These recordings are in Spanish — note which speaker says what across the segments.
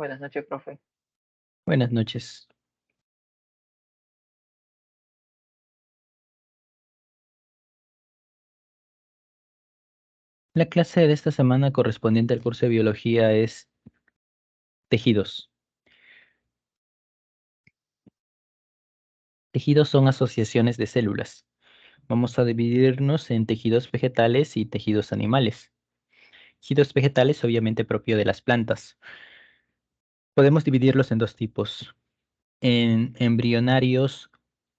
Speaker 1: Buenas noches, profe.
Speaker 2: Buenas noches. La clase de esta semana correspondiente al curso de biología es tejidos. Tejidos son asociaciones de células. Vamos a dividirnos en tejidos vegetales y tejidos animales. Tejidos vegetales, obviamente propio de las plantas. Podemos dividirlos en dos tipos, en embrionarios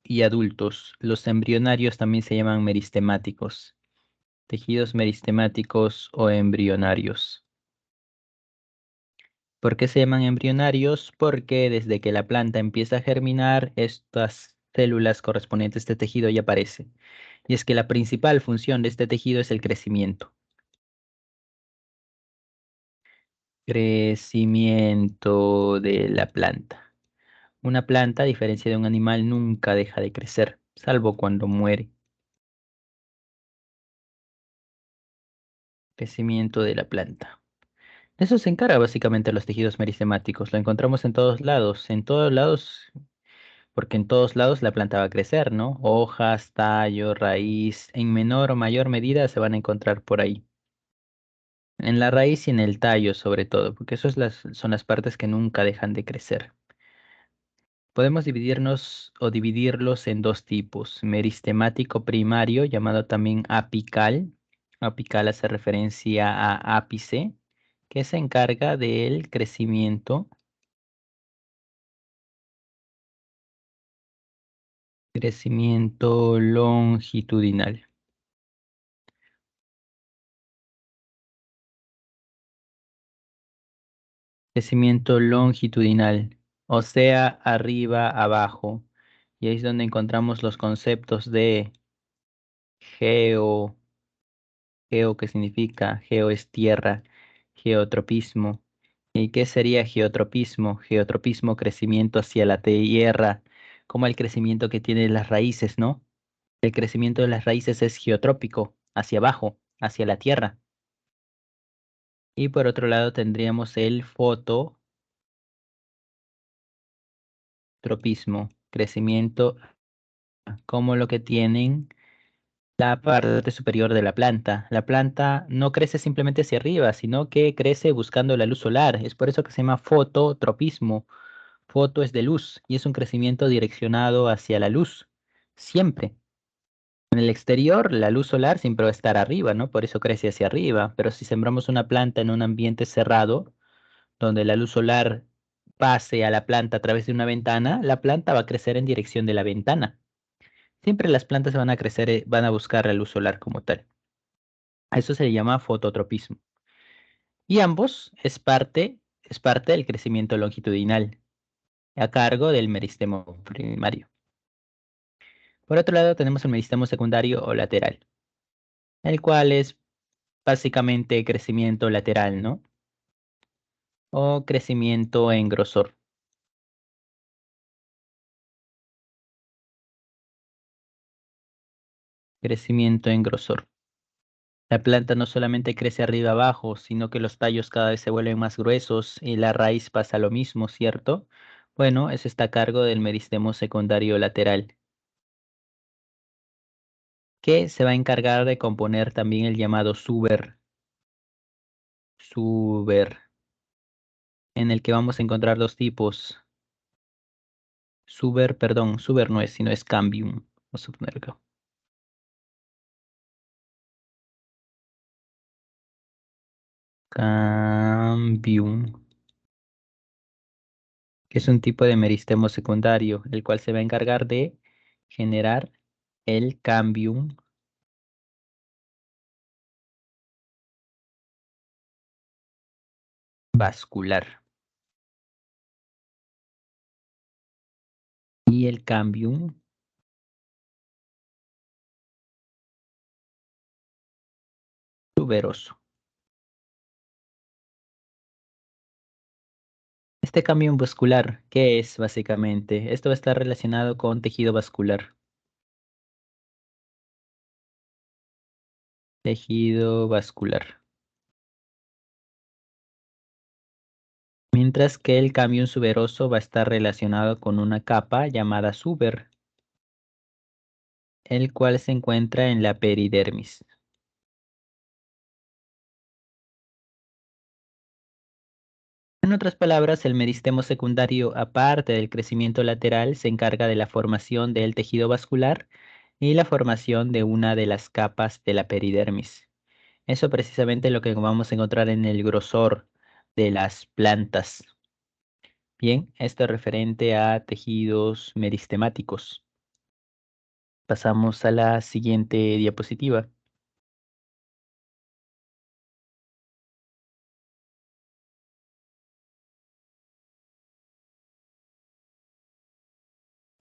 Speaker 2: y adultos. Los embrionarios también se llaman meristemáticos. Tejidos meristemáticos o embrionarios. ¿Por qué se llaman embrionarios? Porque desde que la planta empieza a germinar, estas células correspondientes a este tejido ya aparecen. Y es que la principal función de este tejido es el crecimiento. Crecimiento de la planta. Una planta, a diferencia de un animal, nunca deja de crecer, salvo cuando muere. Crecimiento de la planta. De eso se encarga básicamente los tejidos meristemáticos. Lo encontramos en todos lados porque en todos lados la planta va a crecer, ¿no? Hojas, tallo, raíz, en menor o mayor medida se van a encontrar por ahí. En la raíz y en el tallo sobre todo, porque son las partes que nunca dejan de crecer. Podemos dividirnos o dividirlos en dos tipos, meristemático primario, llamado también apical. Apical hace referencia a ápice, que se encarga del crecimiento longitudinal. Crecimiento longitudinal, o sea, arriba, abajo. Y ahí es donde encontramos los conceptos de geo, geo que significa, geo es tierra, geotropismo. ¿Y qué sería geotropismo? Geotropismo, crecimiento hacia la tierra, como el crecimiento que tienen las raíces, ¿no? El crecimiento de las raíces es geotrópico, hacia abajo, hacia la tierra. Y por otro lado tendríamos el fototropismo, crecimiento como lo que tienen la parte superior de la planta. La planta no crece simplemente hacia arriba, sino que crece buscando la luz solar. Es por eso que se llama fototropismo. Foto es de luz y es un crecimiento direccionado hacia la luz, siempre. En el exterior, la luz solar siempre va a estar arriba, ¿no? Por eso crece hacia arriba. Pero si sembramos una planta en un ambiente cerrado, donde la luz solar pase a la planta a través de una ventana, la planta va a crecer en dirección de la ventana. Siempre las plantas van a crecer, van a buscar la luz solar como tal. A eso se le llama fototropismo. Y ambos es parte del crecimiento longitudinal, a cargo del meristemo primario. Por otro lado, tenemos el meristemo secundario o lateral, el cual es básicamente crecimiento lateral, ¿no? O crecimiento en grosor. Crecimiento en grosor. La planta no solamente crece arriba abajo, sino que los tallos cada vez se vuelven más gruesos y la raíz pasa lo mismo, ¿cierto? Bueno, eso está a cargo del meristemo secundario lateral, que se va a encargar de componer también el llamado suber, en el que vamos a encontrar dos tipos. Suber no es, sino es cambium. Vamos a ponerlo. Cambium, que es un tipo de meristemo secundario, el cual se va a encargar de generar el cambium vascular y el cambium tuberoso. Este cambium vascular, ¿qué es básicamente? Esto va a estar relacionado con tejido vascular. Tejido vascular. mientras que el camión suberoso va a estar relacionado con una capa llamada suber, el cual se encuentra en la peridermis. En otras palabras, el meristemo secundario, aparte del crecimiento lateral, se encarga de la formación del tejido vascular y la formación de una de las capas de la peridermis. Eso precisamente es lo que vamos a encontrar en el grosor de las plantas. Bien, esto es referente a tejidos meristemáticos. Pasamos a la siguiente diapositiva.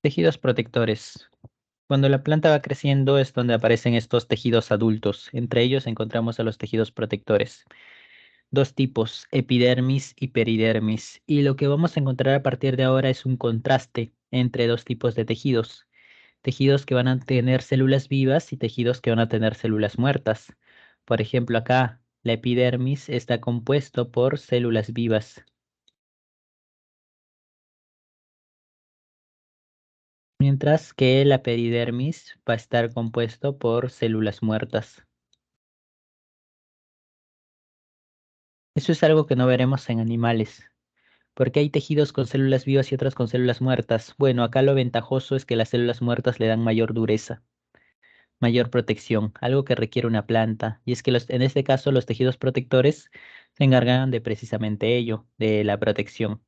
Speaker 2: Tejidos protectores. Cuando la planta va creciendo es donde aparecen estos tejidos adultos. Entre ellos encontramos a los tejidos protectores. Dos tipos, epidermis y peridermis. Y lo que vamos a encontrar a partir de ahora es un contraste entre dos tipos de tejidos. Tejidos que van a tener células vivas y tejidos que van a tener células muertas. Por ejemplo, acá la epidermis está compuesto por células vivas, mientras que la peridermis va a estar compuesto por células muertas. Eso es algo que no veremos en animales, porque hay tejidos con células vivas y otras con células muertas. Bueno, acá lo ventajoso es que las células muertas le dan mayor dureza, mayor protección, algo que requiere una planta. Y es que en este caso los tejidos protectores se encargan de precisamente ello, de la protección.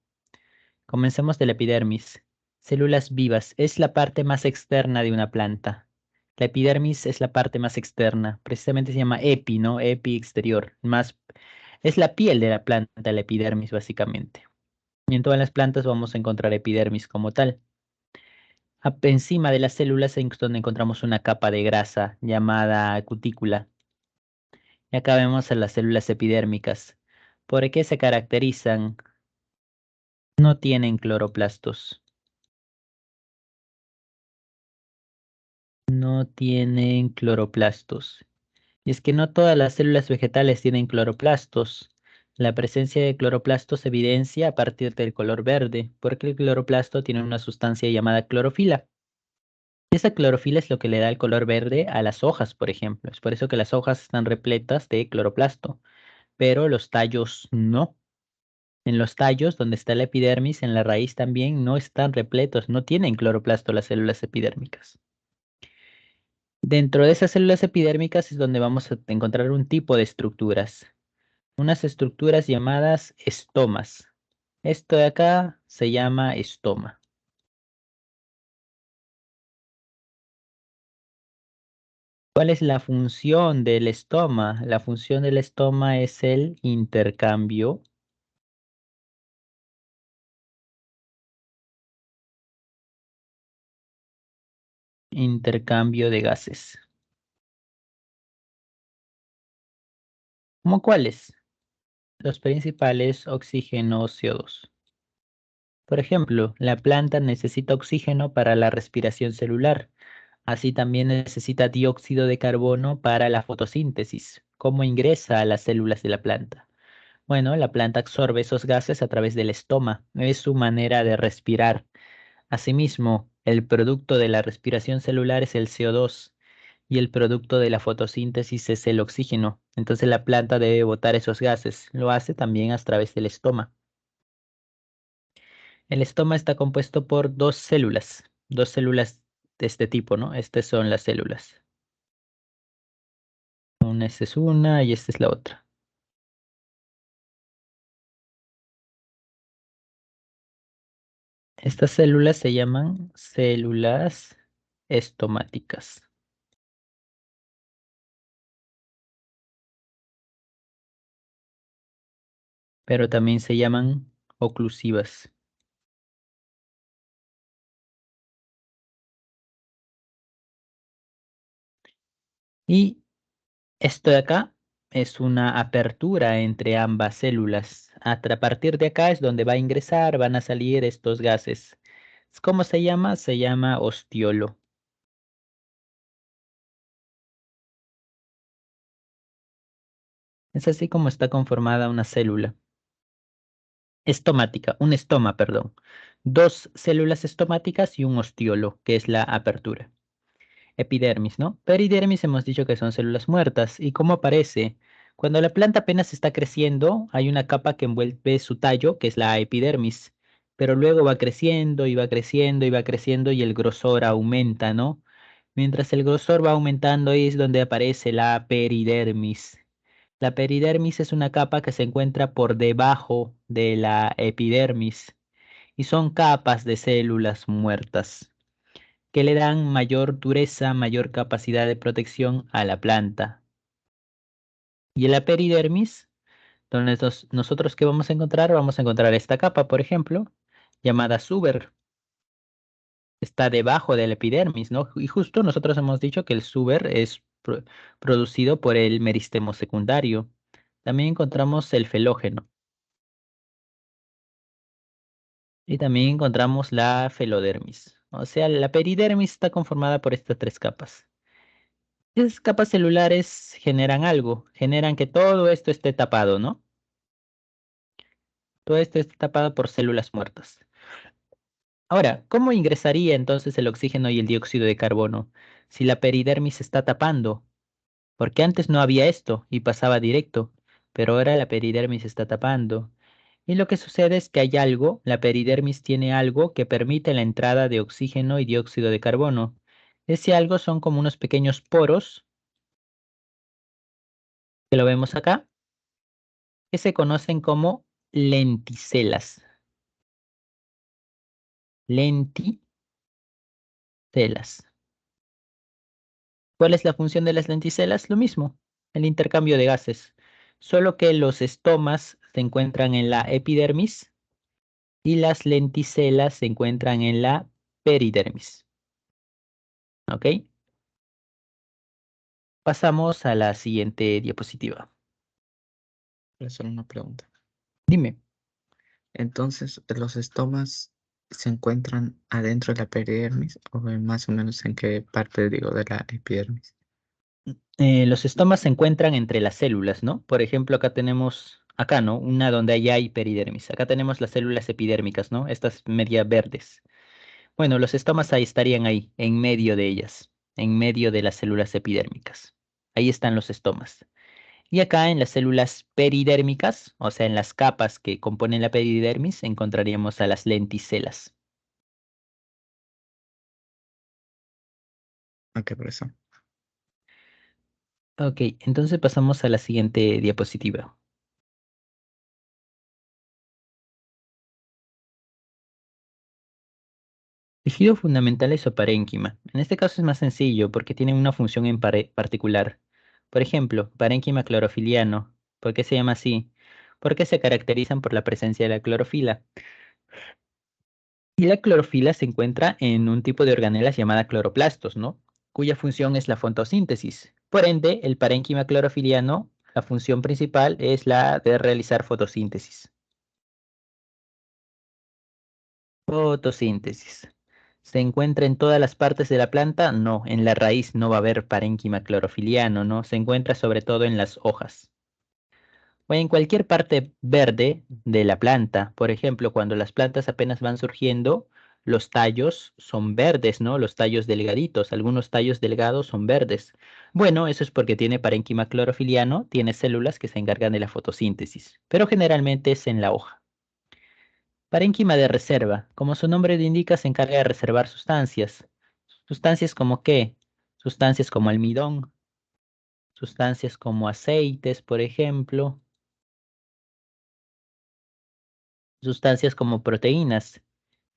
Speaker 2: Comencemos de la epidermis. Células vivas es la parte más externa de una planta. La epidermis es la parte más externa, precisamente se llama epi, ¿no? Epi exterior, más es la piel de la planta, la epidermis básicamente. Y en todas las plantas vamos a encontrar epidermis como tal. Encima de las células es donde encontramos una capa de grasa llamada cutícula. Y acá vemos a las células epidérmicas. ¿Por qué se caracterizan? No tienen cloroplastos. No tienen cloroplastos. Y es que no todas las células vegetales tienen cloroplastos. La presencia de cloroplastos se evidencia a partir del color verde, porque el cloroplasto tiene una sustancia llamada clorofila. Esa clorofila es lo que le da el color verde a las hojas, por ejemplo. Es por eso que las hojas están repletas de cloroplasto, pero los tallos no. En los tallos, donde está la epidermis, en la raíz también no están repletos, no tienen cloroplasto las células epidérmicas. Dentro de esas células epidérmicas es donde vamos a encontrar un tipo de estructuras, unas estructuras llamadas estomas. Esto de acá se llama estoma. ¿Cuál es la función del estoma? La función del estoma es el intercambio de gases. ¿Cómo cuáles? Los principales, oxígeno, CO2. Por ejemplo, la planta necesita oxígeno para la respiración celular. Así también necesita dióxido de carbono para la fotosíntesis. ¿Cómo ingresa a las células de la planta? Bueno, la planta absorbe esos gases a través del estoma. Es su manera de respirar. Asimismo, el producto de la respiración celular es el CO2 y el producto de la fotosíntesis es el oxígeno. Entonces la planta debe botar esos gases. Lo hace también a través del estoma. El estoma está compuesto por dos células de este tipo, ¿no? Estas son las células. Esta es una y esta es la otra. Estas células se llaman células estomáticas, pero también se llaman oclusivas. Y esto de acá es una apertura entre ambas células. A partir de acá es donde va a ingresar, van a salir estos gases. ¿Cómo se llama? Se llama ostiolo. Es así como está conformada una célula. Estomática, un estoma, perdón. Dos células estomáticas y un ostiolo, que es la apertura. Epidermis, ¿no? Peridermis hemos dicho que son células muertas. ¿Y cómo aparece? Cuando la planta apenas está creciendo, hay una capa que envuelve su tallo, que es la epidermis, pero luego va creciendo y va creciendo y va creciendo y el grosor aumenta, ¿no? Mientras el grosor va aumentando, ahí es donde aparece la peridermis. La peridermis es una capa que se encuentra por debajo de la epidermis y son capas de células muertas que le dan mayor dureza, mayor capacidad de protección a la planta. Y en la peridermis, donde nosotros ¿qué vamos a encontrar? Vamos a encontrar esta capa, por ejemplo, llamada suber. Está debajo de la epidermis, ¿no? Y justo nosotros hemos dicho que el suber es producido por el meristemo secundario. También encontramos el felógeno y también encontramos la felodermis. O sea, la peridermis está conformada por estas tres capas. Esas capas celulares generan algo, generan que todo esto esté tapado, ¿no? Todo esto esté tapado por células muertas. Ahora, ¿cómo ingresaría entonces el oxígeno y el dióxido de carbono si la peridermis se está tapando? Porque antes no había esto y pasaba directo, pero ahora la peridermis se está tapando. Y lo que sucede es que hay algo, la peridermis tiene algo que permite la entrada de oxígeno y dióxido de carbono. Ese algo son como unos pequeños poros, que lo vemos acá, que se conocen como lenticelas. Lenticelas. ¿Cuál es la función de las lenticelas? Lo mismo, el intercambio de gases. Solo que los estomas se encuentran en la epidermis y las lenticelas se encuentran en la peridermis. ¿Ok? Pasamos a la siguiente diapositiva.
Speaker 1: Solo una pregunta.
Speaker 2: Dime.
Speaker 1: Entonces, ¿los estomas se encuentran adentro de la peridermis o más o menos en qué parte, digo, de la epidermis?
Speaker 2: Los estomas se encuentran entre las células, ¿no? Por ejemplo, acá tenemos, acá, ¿no? Una donde hay peridermis. Acá tenemos las células epidérmicas, ¿no? Estas media verdes. Bueno, los estomas ahí estarían ahí, en medio de ellas, en medio de las células epidérmicas. Ahí están los estomas. Y acá en las células peridérmicas, o sea, en las capas que componen la peridermis, encontraríamos a las lenticelas.
Speaker 1: Ok, por eso.
Speaker 2: Ok, entonces pasamos a la siguiente diapositiva. Tejido fundamental es o parénquima. En este caso es más sencillo porque tienen una función en particular. Por ejemplo, parénquima clorofiliano. ¿Por qué se llama así? Porque se caracterizan por la presencia de la clorofila. Y la clorofila se encuentra en un tipo de organelas llamada cloroplastos, ¿no? Cuya función es la fotosíntesis. Por ende, el parénquima clorofiliano, la función principal es la de realizar fotosíntesis. Fotosíntesis. ¿Se encuentra en todas las partes de la planta? No, en la raíz no va a haber parénquima clorofiliano, ¿no? Se encuentra sobre todo en las hojas. O en cualquier parte verde de la planta. Por ejemplo, cuando las plantas apenas van surgiendo, los tallos son verdes, ¿no? Los tallos delgaditos, algunos tallos delgados son verdes. Bueno, eso es porque tiene parénquima clorofiliano, tiene células que se encargan de la fotosíntesis, pero generalmente es en la hoja. Parénquima de reserva. Como su nombre lo indica, se encarga de reservar sustancias. ¿Sustancias como qué? Sustancias como almidón, sustancias como aceites, por ejemplo, sustancias como proteínas.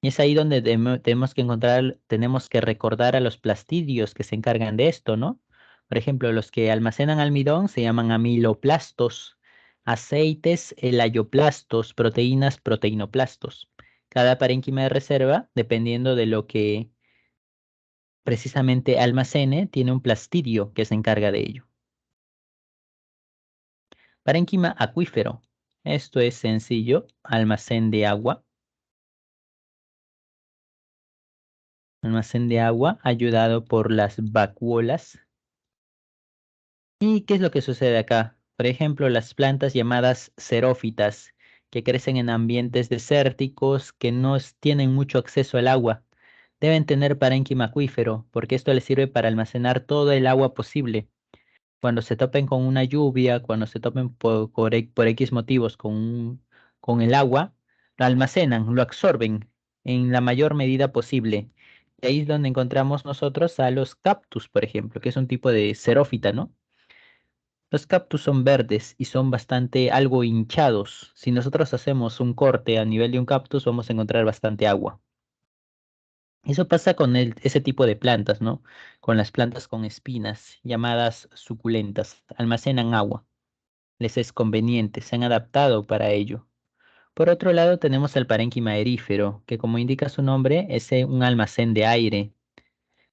Speaker 2: Y es ahí donde tenemos que encontrar, tenemos que recordar a los plastidios que se encargan de esto, ¿no? Por ejemplo, los que almacenan almidón se llaman amiloplastos, aceites, elayoplastos, proteínas, proteinoplastos. Cada parénquima de reserva, dependiendo de lo que precisamente almacene, tiene un plastidio que se encarga de ello. Parénquima acuífero. Esto es sencillo, almacén de agua ayudado por las vacuolas. ¿Y qué es lo que sucede acá? Por ejemplo, las plantas llamadas xerófitas, que crecen en ambientes desérticos, que no tienen mucho acceso al agua. Deben tener parénquima acuífero, porque esto les sirve para almacenar todo el agua posible. Cuando se topen con una lluvia, cuando se topen por X motivos con el agua, lo almacenan, lo absorben en la mayor medida posible. Y ahí es donde encontramos nosotros a los cactus, por ejemplo, que es un tipo de xerófita, ¿no? Los cactus son verdes y son bastante algo hinchados. Si nosotros hacemos un corte a nivel de un cactus, vamos a encontrar bastante agua. Eso pasa con ese tipo de plantas, ¿no? Con las plantas con espinas, llamadas suculentas. Almacenan agua. Les es conveniente, se han adaptado para ello. Por otro lado, tenemos el parénquima erífero, que como indica su nombre, es un almacén de aire.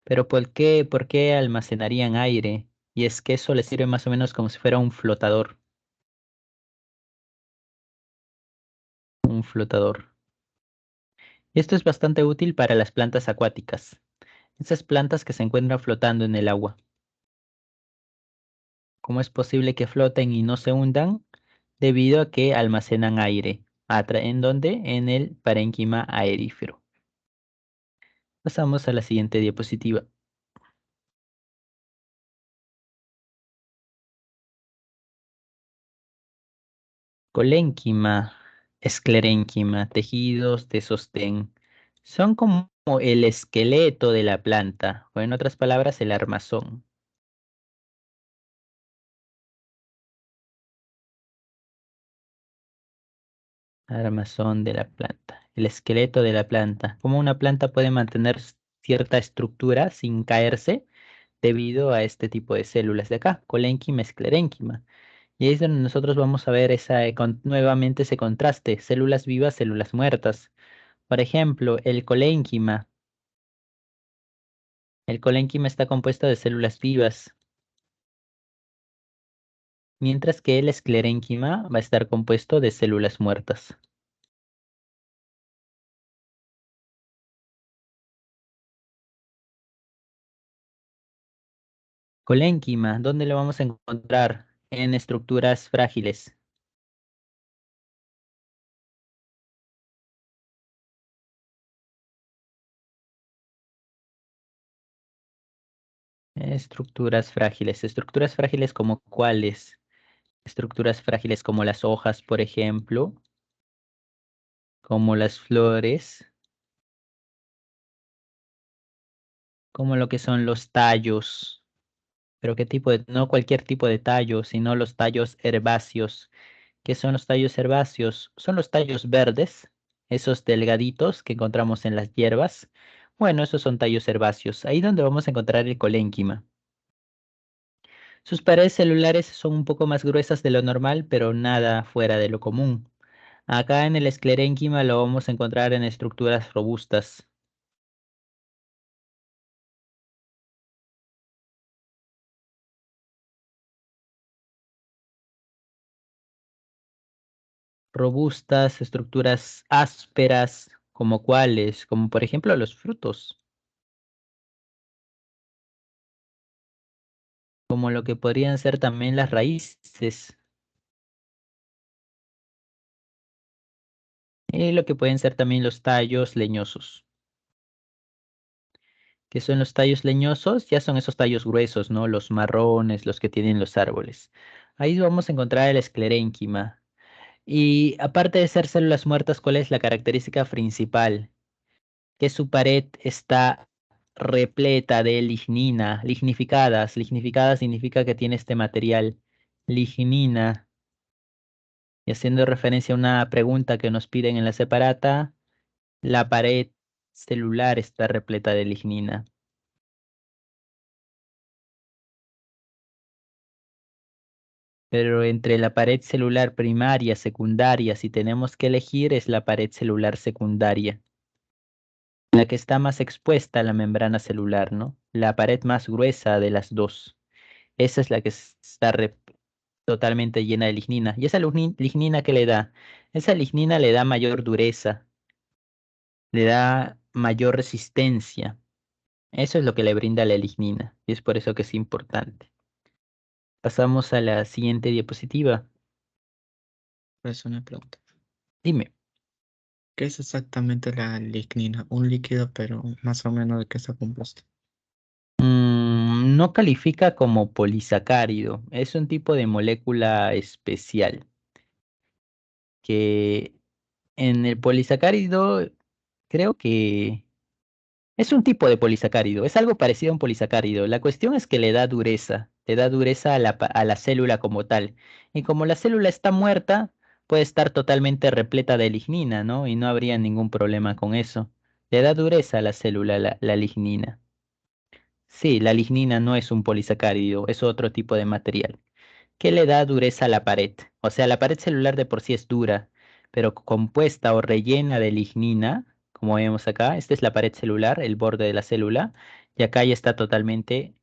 Speaker 2: Pero por qué almacenarían aire? Y es que eso les sirve más o menos como si fuera un flotador. Un flotador. Esto es bastante útil para las plantas acuáticas, esas plantas que se encuentran flotando en el agua. ¿Cómo es posible que floten y no se hundan? Debido a que almacenan aire. ¿En dónde? En el parénquima aerífero. Pasamos a la siguiente diapositiva. Colénquima, esclerénquima, tejidos de sostén. Son como el esqueleto de la planta, o en otras palabras, el armazón. Armazón de la planta. El esqueleto de la planta. Cómo una planta puede mantener cierta estructura sin caerse debido a este tipo de células de acá, colénquima, esclerénquima. Y ahí es donde nosotros vamos a ver nuevamente ese contraste, células vivas, células muertas. Por ejemplo, el colénquima. El colénquima está compuesto de células vivas, mientras que el esclerénquima va a estar compuesto de células muertas. Colénquima, ¿dónde lo vamos a encontrar? En estructuras frágiles. Estructuras frágiles como cuáles, estructuras frágiles como las hojas, por ejemplo, como las flores, como lo que son los tallos, pero qué tipo de, no cualquier tipo de tallo, sino los tallos herbáceos. ¿Qué son los tallos herbáceos? Son los tallos verdes, esos delgaditos que encontramos en las hierbas. Bueno, esos son tallos herbáceos, ahí donde vamos a encontrar el colénquima. Sus paredes celulares son un poco más gruesas de lo normal, pero nada fuera de lo común. Acá en el esclerénquima lo vamos a encontrar en estructuras robustas. Robustas, estructuras ásperas, como cuáles, como por ejemplo los frutos, como lo que podrían ser también las raíces, y lo que pueden ser también los tallos leñosos. ¿Qué son los tallos leñosos? Ya son esos tallos gruesos, ¿no? Los marrones, los que tienen los árboles. Ahí vamos a encontrar el esclerénquima. Y aparte de ser células muertas, ¿cuál es la característica principal? Que su pared está repleta de lignina, lignificadas. Lignificada significa que tiene este material, lignina. Y haciendo referencia a una pregunta que nos piden en la separata, la pared celular está repleta de lignina. Pero entre la pared celular primaria, secundaria, si tenemos que elegir, es la pared celular secundaria, la que está más expuesta a la membrana celular, ¿no? La pared más gruesa de las dos. Esa es la que está totalmente llena de lignina. ¿Y esa lignina qué le da? Esa lignina le da mayor dureza, le da mayor resistencia. Eso es lo que le brinda la lignina y es por eso que es importante. Pasamos a la siguiente diapositiva.
Speaker 1: Es una pregunta.
Speaker 2: Dime.
Speaker 1: ¿Qué es exactamente la lignina? Un líquido, pero más o menos de qué está compuesto.
Speaker 2: No califica como polisacárido. Es un tipo de molécula especial que en el polisacárido creo que es un tipo de polisacárido. Es algo parecido a un polisacárido. La cuestión es que le da dureza a a la célula como tal. Y como la célula está muerta, puede estar totalmente repleta de lignina, ¿no? Y no habría ningún problema con eso. Le da dureza a la célula la lignina. Sí, la lignina no es un polisacárido, es otro tipo de material que le da dureza a la pared. O sea, la pared celular de por sí es dura, pero compuesta o rellena de lignina, como vemos acá, esta es la pared celular, el borde de la célula, y acá ya está totalmente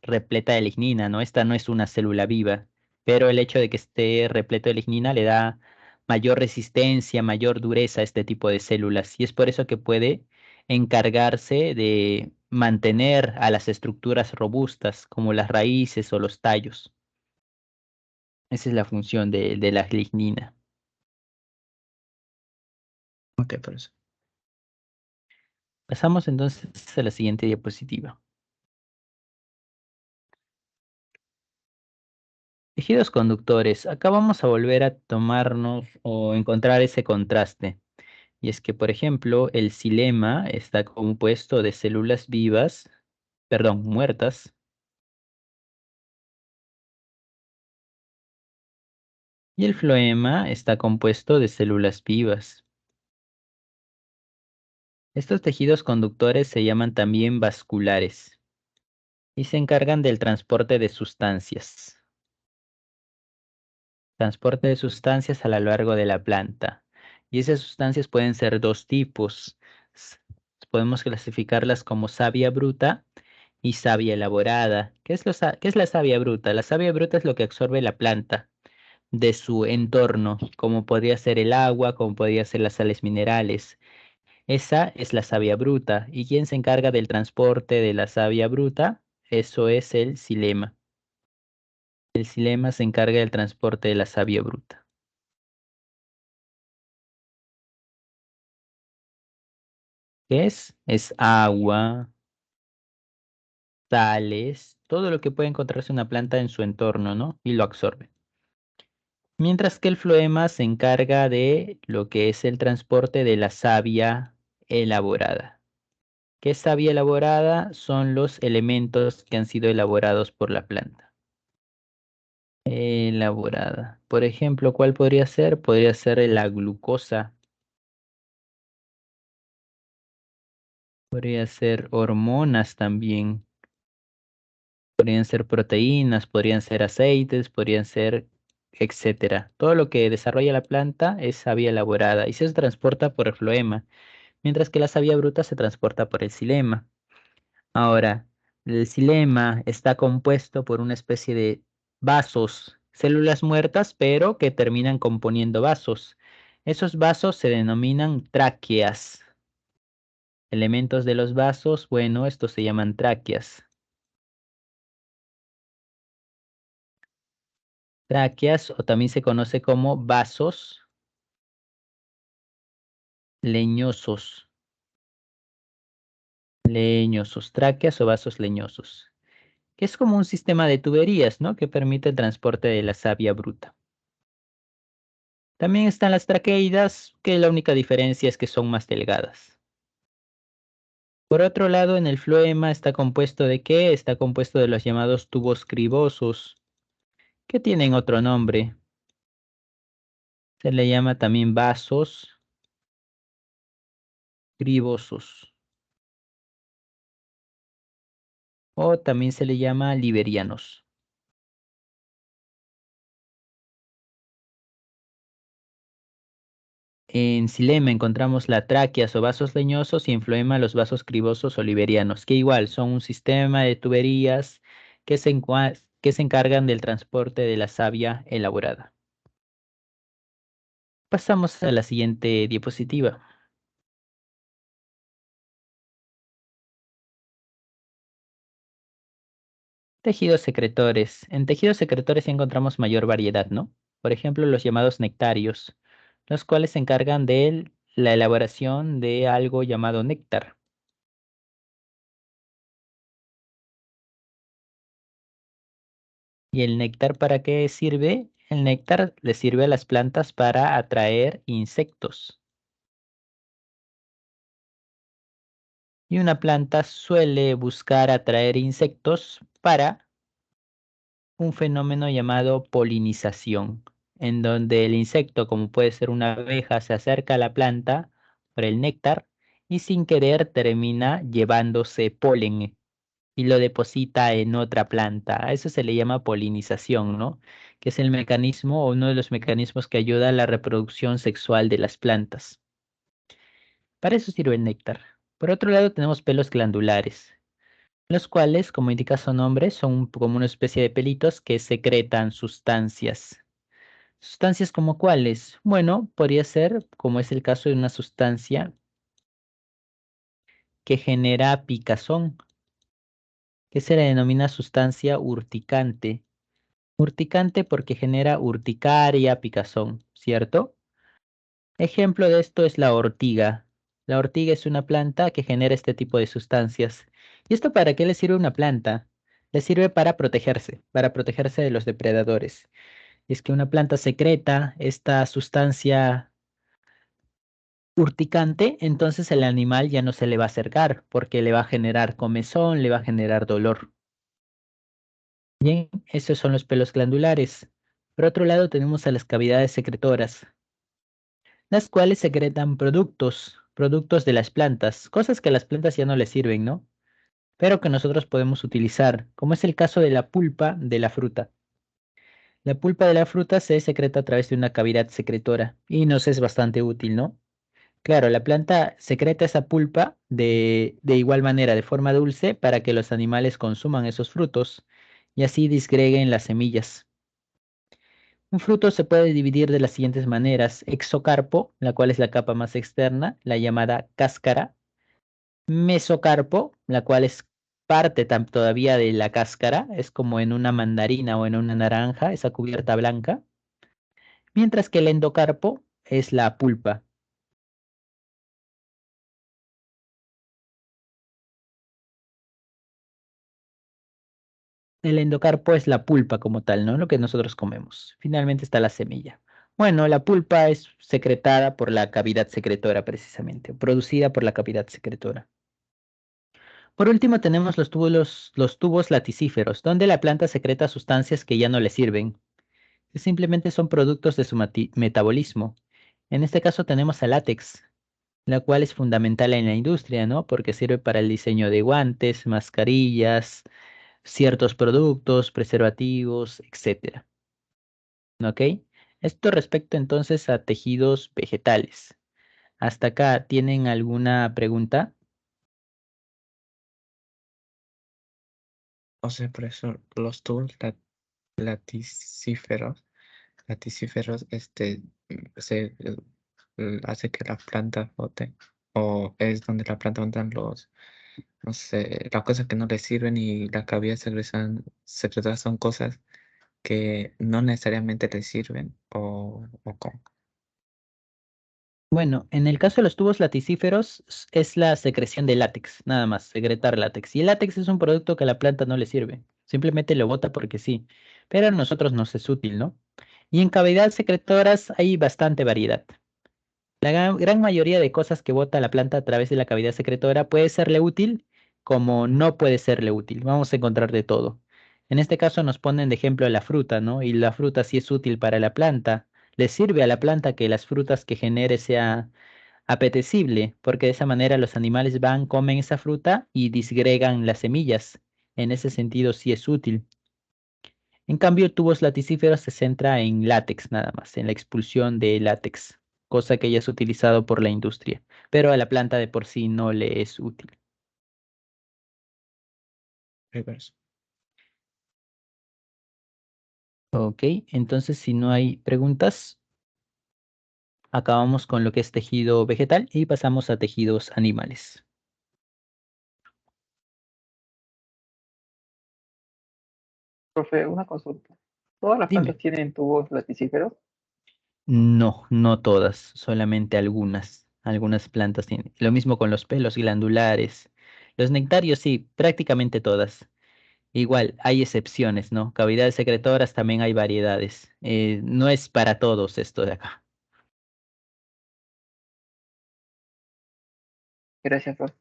Speaker 2: repleta de lignina, ¿no? Esta no es una célula viva, pero el hecho de que esté repleto de lignina le da mayor resistencia, mayor dureza a este tipo de células, y es por eso que puede encargarse de mantener a las estructuras robustas, como las raíces o los tallos. Esa es la función de la lignina.
Speaker 1: Ok, por eso.
Speaker 2: Pasamos entonces a la siguiente diapositiva. Tejidos conductores. Acá vamos a volver a tomarnos o encontrar ese contraste. Y es que, por ejemplo, el xilema está compuesto de células vivas, perdón, muertas, y el floema está compuesto de células vivas. Estos tejidos conductores se llaman también vasculares y se encargan del transporte de sustancias. Transporte de sustancias a lo largo de la planta. Y esas sustancias pueden ser dos tipos. S- Podemos clasificarlas como savia bruta y savia elaborada. ¿Qué es la savia bruta? La savia bruta es lo que absorbe la planta de su entorno, como podría ser el agua, como podría ser las sales minerales. Esa es la savia bruta. ¿Y quién se encarga del transporte de la savia bruta? Eso es el xilema. El xilema se encarga del transporte de la savia bruta. ¿Qué es? Es agua, sales, todo lo que puede encontrarse una planta en su entorno, ¿no? Y lo absorbe. Mientras que el floema se encarga de lo que es el transporte de la savia elaborada. ¿Qué es savia elaborada? Son los elementos que han sido elaborados por la planta. Elaborada. Por ejemplo, ¿cuál podría ser? Podría ser la glucosa, podría ser hormonas también. Podrían ser proteínas, podrían ser aceites, podrían ser, etcétera. Todo lo que desarrolla la planta es savia elaborada y se transporta por el floema, mientras que la savia bruta se transporta por el xilema. Ahora, el xilema está compuesto por una especie de vasos, células muertas, pero que terminan componiendo vasos. Esos vasos se denominan tráqueas. Elementos de los vasos, bueno, estos se llaman tráqueas. Tráqueas o también se conoce como vasos leñosos, leñosos, tráqueas o vasos leñosos, que es como un sistema de tuberías, ¿no? Que permite el transporte de la savia bruta. También están las traqueidas, que la única diferencia es que son más delgadas. Por otro lado, en el floema está compuesto de ¿qué? Está compuesto de los llamados tubos cribosos, que tienen otro nombre. Se le llama también vasos cribosos, o también se le llama liberianos. En xilema encontramos la tráqueas o vasos leñosos y en floema los vasos cribosos o liberianos, que igual son un sistema de tuberías que se encargan del transporte de la savia elaborada. Pasamos a la siguiente diapositiva. Tejidos secretores. En tejidos secretores sí encontramos mayor variedad, ¿no? Por ejemplo, los llamados nectarios. los cuales se encargan de la elaboración de algo llamado néctar. ¿Y el néctar para qué sirve? El néctar le sirve a las plantas para atraer insectos. Y una planta suele buscar atraer insectos para un fenómeno llamado polinización, en donde el insecto, como puede ser una abeja, se acerca a la planta por el néctar y sin querer termina llevándose polen y lo deposita en otra planta. A eso se le llama polinización, ¿no? Que es el mecanismo o uno de los mecanismos que ayuda a la reproducción sexual de las plantas. Para eso sirve el néctar. Por otro lado, tenemos pelos glandulares, los cuales, como indica su nombre, son como una especie de pelitos que secretan sustancias. ¿Sustancias como cuáles? Bueno, podría ser, como es el caso de una sustancia que genera picazón, que se le denomina sustancia urticante. Urticante porque genera urticaria, picazón, ¿cierto? Ejemplo de esto es la ortiga. La ortiga es una planta que genera este tipo de sustancias. ¿Y esto para qué le sirve una planta? Le sirve para protegerse de los depredadores. Es que una planta secreta esta sustancia urticante, entonces el animal ya no se le va a acercar porque le va a generar comezón, le va a generar dolor. Bien, esos son los pelos glandulares. Por otro lado tenemos a las cavidades secretoras, las cuales secretan productos de las plantas, cosas que a las plantas ya no les sirven, ¿no? Pero que nosotros podemos utilizar, como es el caso de la pulpa de la fruta. La pulpa de la fruta se secreta a través de una cavidad secretora y nos es bastante útil, ¿no? Claro, la planta secreta esa pulpa de igual manera, de forma dulce, para que los animales consuman esos frutos y así disgreguen las semillas. Un fruto se puede dividir de las siguientes maneras: exocarpo, la cual es la capa más externa, la llamada cáscara; mesocarpo, la cual es parte todavía de la cáscara, es como en una mandarina o en una naranja, esa cubierta blanca; mientras que el endocarpo es la pulpa. El endocarpo es la pulpa como tal, ¿no? Lo que nosotros comemos. Finalmente está la semilla. Bueno, la pulpa es secretada por la cavidad secretora precisamente, producida por la cavidad secretora. Por último, tenemos los tubos laticíferos, donde la planta secreta sustancias que ya no le sirven, que simplemente son productos de su metabolismo. En este caso tenemos el látex, la cual es fundamental en la industria, ¿no? Porque sirve para el diseño de guantes, mascarillas, ciertos productos, preservativos, etcétera. ¿Ok? Esto respecto entonces a tejidos vegetales. ¿Hasta acá tienen alguna pregunta?
Speaker 1: O sea, por eso los tubos laticíferos, laticíferos, hace que la planta bote, o es donde la planta botan los, no sé, las cosas que no le sirven y la cavidad secretora son cosas que no necesariamente le sirven, o cómo.
Speaker 2: Bueno, en el caso de los tubos laticíferos es la secreción de látex, nada más, secretar látex. Y el látex es un producto que a la planta no le sirve, simplemente lo bota porque sí, pero a nosotros nos es útil, ¿no? Y en cavidades secretoras hay bastante variedad. La gran mayoría de cosas que bota la planta a través de la cavidad secretora puede serle útil como no puede serle útil. Vamos a encontrar de todo. En este caso nos ponen de ejemplo la fruta, ¿no? Y la fruta sí es útil para la planta. Le sirve a la planta que las frutas que genere sea apetecible, porque de esa manera los animales van, comen esa fruta y disgregan las semillas. En ese sentido sí es útil. En cambio, tubos laticíferos se centra en látex nada más, en la expulsión de látex, cosa que ya es utilizado por la industria, pero a la planta de por sí no le es útil.
Speaker 1: Reverso.
Speaker 2: Ok, entonces si no hay preguntas, acabamos con lo que es tejido vegetal y pasamos a tejidos animales.
Speaker 3: Profe, una consulta. ¿Todas las plantas
Speaker 2: Dime.
Speaker 3: tienen tubos laticíferos?
Speaker 2: No, no todas, solamente algunas. Algunas plantas tienen. Lo mismo con los pelos glandulares. Los nectarios, sí, prácticamente todas. Igual, hay excepciones, ¿no? Cavidades secretoras también hay variedades. No es para todos esto de acá.
Speaker 1: Gracias, profe.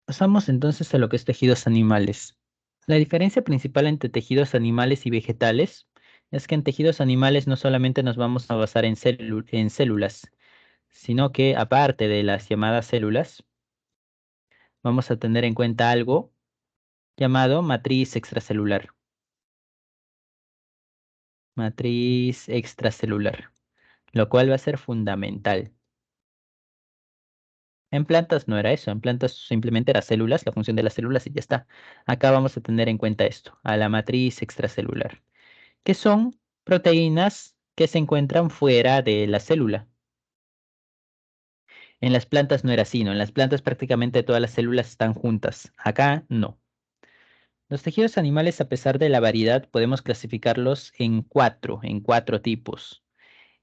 Speaker 2: Pasamos entonces a lo que es tejidos animales. La diferencia principal entre tejidos animales y vegetales es que en tejidos animales no solamente nos vamos a basar en en células, sino que aparte de las llamadas células, vamos a tener en cuenta algo llamado matriz extracelular. Matriz extracelular, lo cual va a ser fundamental. En plantas no era eso, en plantas simplemente era células, la función de las células y ya está. Acá vamos a tener en cuenta esto, a la matriz extracelular, que son proteínas que se encuentran fuera de la célula. En las plantas no era así, ¿no? En las plantas prácticamente todas las células están juntas. Acá no. Los tejidos animales, a pesar de la variedad, podemos clasificarlos en cuatro tipos,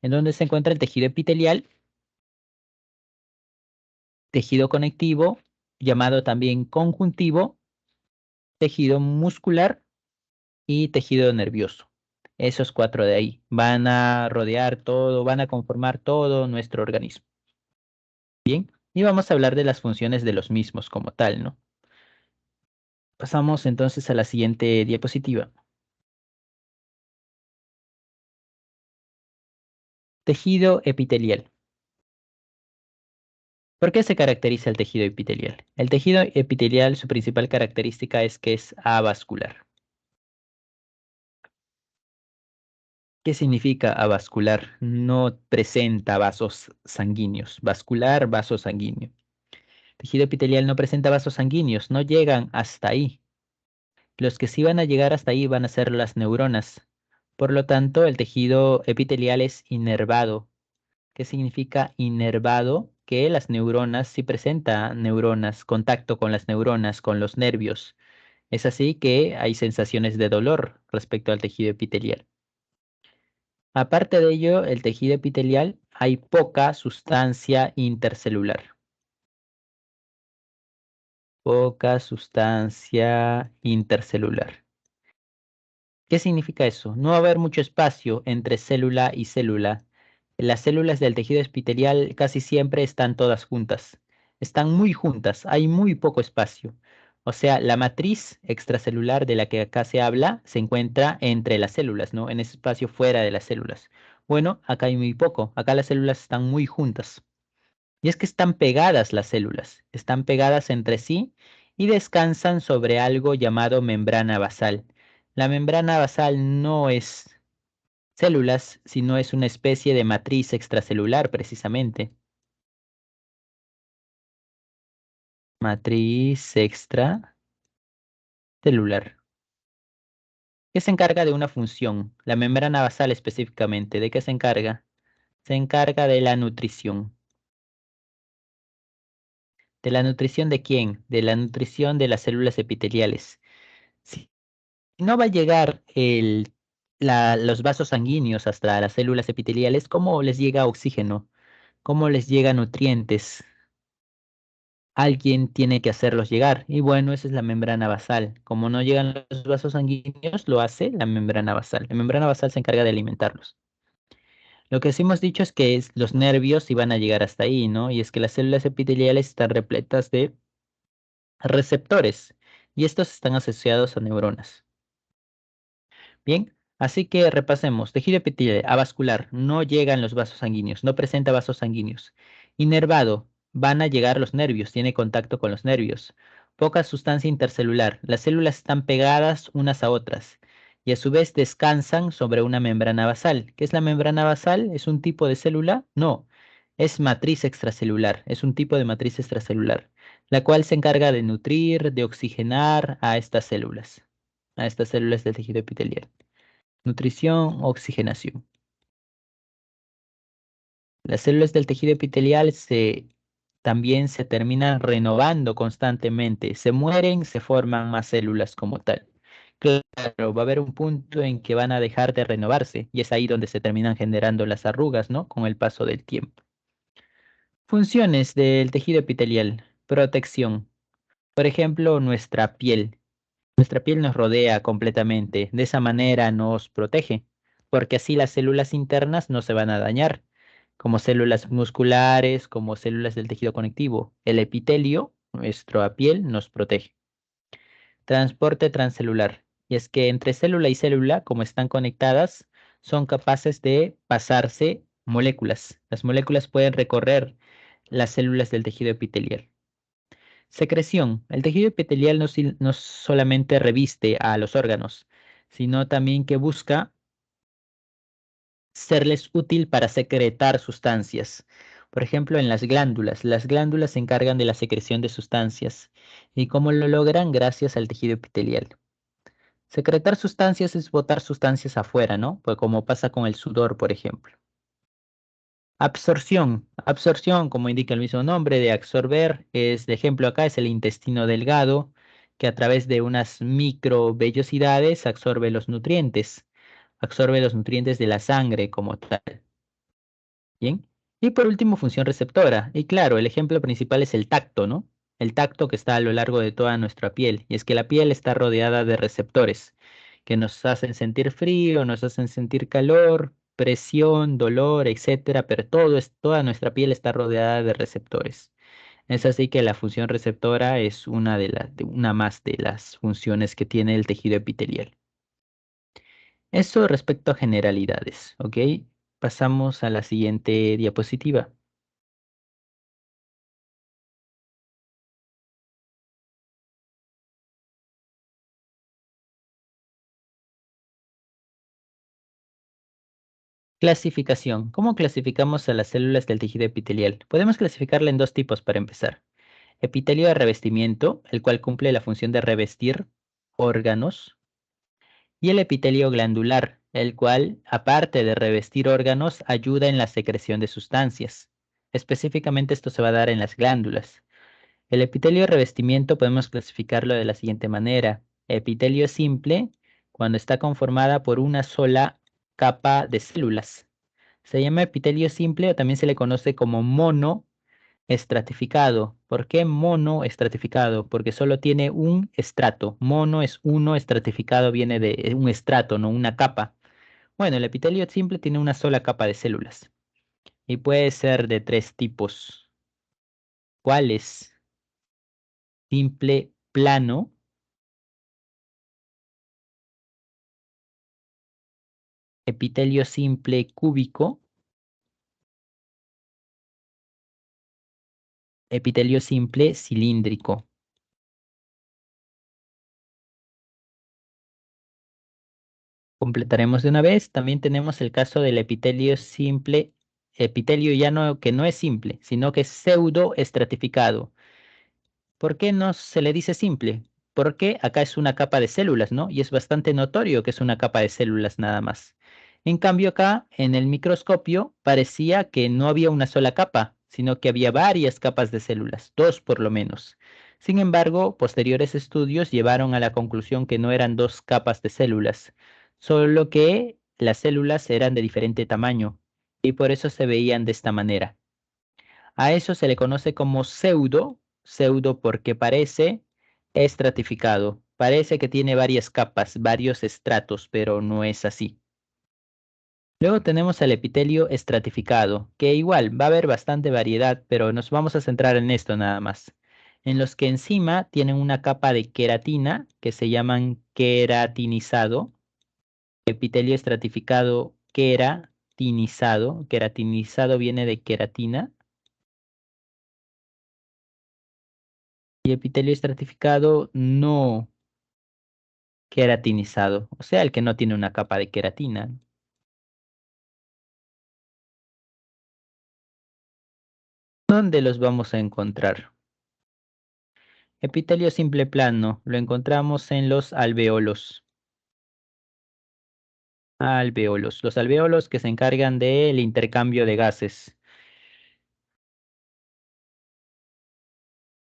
Speaker 2: en donde se encuentra el tejido epitelial, tejido conectivo, llamado también conjuntivo, tejido muscular y tejido nervioso. Esos cuatro de ahí van a rodear todo, van a conformar todo nuestro organismo. Bien, y vamos a hablar de las funciones de los mismos como tal, ¿no? Pasamos entonces a la siguiente diapositiva. Tejido epitelial. ¿Por qué se caracteriza el tejido epitelial? El tejido epitelial, su principal característica es que es avascular. ¿Qué significa avascular? No presenta vasos sanguíneos. Vascular, vaso sanguíneo. Tejido epitelial no presenta vasos sanguíneos, no llegan hasta ahí. Los que sí van a llegar hasta ahí van a ser las neuronas. Por lo tanto, el tejido epitelial es inervado. ¿Qué significa inervado? Que las neuronas sí presenta neuronas, contacto con las neuronas, con los nervios. Es así que hay sensaciones de dolor respecto al tejido epitelial. Aparte de ello, el tejido epitelial hay poca sustancia intercelular. Poca sustancia intercelular. ¿Qué significa eso? No va a haber mucho espacio entre célula y célula. Las células del tejido epitelial casi siempre están todas juntas. Están muy juntas, hay muy poco espacio. O sea, la matriz extracelular de la que acá se habla se encuentra entre las células, ¿no? En ese espacio fuera de las células. Bueno, acá hay muy poco. Acá las células están muy juntas. Y es que están pegadas las células, están pegadas entre sí y descansan sobre algo llamado membrana basal. La membrana basal no es células, sino es una especie de matriz extracelular precisamente. Matriz extracelular, que se encarga de una función. La membrana basal específicamente, ¿de qué se encarga? Se encarga de la nutrición. ¿De la nutrición de quién? De la nutrición de las células epiteliales. Si no va a llegar los vasos sanguíneos hasta las células epiteliales, ¿cómo les llega oxígeno? ¿Cómo les llega nutrientes? Alguien tiene que hacerlos llegar. Y bueno, esa es la membrana basal. Como no llegan los vasos sanguíneos, lo hace la membrana basal. La membrana basal se encarga de alimentarlos. Lo que sí hemos dicho es que los nervios iban a llegar hasta ahí, ¿no? Y es que las células epiteliales están repletas de receptores y estos están asociados a neuronas. Bien, así que repasemos. Tejido epitelial avascular, no llegan los vasos sanguíneos, no presenta vasos sanguíneos. Inervado, van a llegar los nervios, tiene contacto con los nervios. Poca sustancia intercelular, las células están pegadas unas a otras y a su vez descansan sobre una membrana basal. ¿Qué es la membrana basal? ¿Es un tipo de célula? No, es matriz extracelular, es un tipo de matriz extracelular, la cual se encarga de nutrir, de oxigenar a estas células del tejido epitelial. Nutrición, oxigenación. Las células del tejido epitelial también se terminan renovando constantemente. Se mueren, se forman más células como tal. Claro, va a haber un punto en que van a dejar de renovarse y es ahí donde se terminan generando las arrugas, ¿no? Con el paso del tiempo. Funciones del tejido epitelial. Protección. Por ejemplo, nuestra piel. Nuestra piel nos rodea completamente. De esa manera nos protege, porque así las células internas no se van a dañar, como células musculares, como células del tejido conectivo. El epitelio, nuestra piel, nos protege. Transporte transcelular. Y es que entre célula y célula, como están conectadas, son capaces de pasarse moléculas. Las moléculas pueden recorrer las células del tejido epitelial. Secreción. El tejido epitelial no solamente reviste a los órganos, sino también que busca serles útil para secretar sustancias. Por ejemplo, en las glándulas. Las glándulas se encargan de la secreción de sustancias. ¿Y cómo lo logran? Gracias al tejido epitelial. Secretar sustancias es botar sustancias afuera, ¿no? Pues como pasa con el sudor, por ejemplo. Absorción. Absorción, como indica el mismo nombre, de absorber, es, de ejemplo acá, es el intestino delgado, que a través de unas microvellosidades absorbe los nutrientes de la sangre como tal. Bien. Y por último, función receptora. Y claro, el ejemplo principal es el tacto, ¿no? El tacto que está a lo largo de toda nuestra piel. Y es que la piel está rodeada de receptores que nos hacen sentir frío, nos hacen sentir calor, presión, dolor, etcétera, pero toda nuestra piel está rodeada de receptores. Es así que la función receptora es una más de las funciones que tiene el tejido epitelial. Eso respecto a generalidades, ¿ok? Pasamos a la siguiente diapositiva. Clasificación. ¿Cómo clasificamos a las células del tejido epitelial? Podemos clasificarla en dos tipos para empezar. Epitelio de revestimiento, el cual cumple la función de revestir órganos, y el epitelio glandular, el cual, aparte de revestir órganos, ayuda en la secreción de sustancias. Específicamente esto se va a dar en las glándulas. El epitelio de revestimiento podemos clasificarlo de la siguiente manera. Epitelio simple, cuando está conformada por una sola capa de células. Se llama epitelio simple o también se le conoce como mono estratificado. ¿Por qué mono estratificado? Porque solo tiene un estrato. Mono es uno, estratificado viene de un estrato, no una capa. Bueno, el epitelio simple tiene una sola capa de células y puede ser de tres tipos. ¿Cuáles? Simple plano, epitelio simple cúbico, epitelio simple cilíndrico. Completaremos de una vez. También tenemos el caso del epitelio simple, epitelio ya no, que no es simple, sino que es pseudo estratificado. ¿Por qué no se le dice simple? Porque acá es una capa de células, ¿no? Y es bastante notorio que es una capa de células nada más. En cambio acá, en el microscopio, parecía que no había una sola capa, sino que había varias capas de células, dos por lo menos. Sin embargo, posteriores estudios llevaron a la conclusión que no eran dos capas de células, solo que las células eran de diferente tamaño y por eso se veían de esta manera. A eso se le conoce como pseudo porque parece estratificado. Parece que tiene varias capas, varios estratos, pero no es así. Luego tenemos el epitelio estratificado, que igual va a haber bastante variedad, pero nos vamos a centrar en esto nada más. En los que encima tienen una capa de queratina, que se llaman queratinizado, epitelio estratificado queratinizado viene de queratina, y epitelio estratificado no queratinizado, o sea, el que no tiene una capa de queratina. ¿Dónde los vamos a encontrar? Epitelio simple plano, lo encontramos en los alveolos. Alveolos, los alveolos que se encargan del intercambio de gases.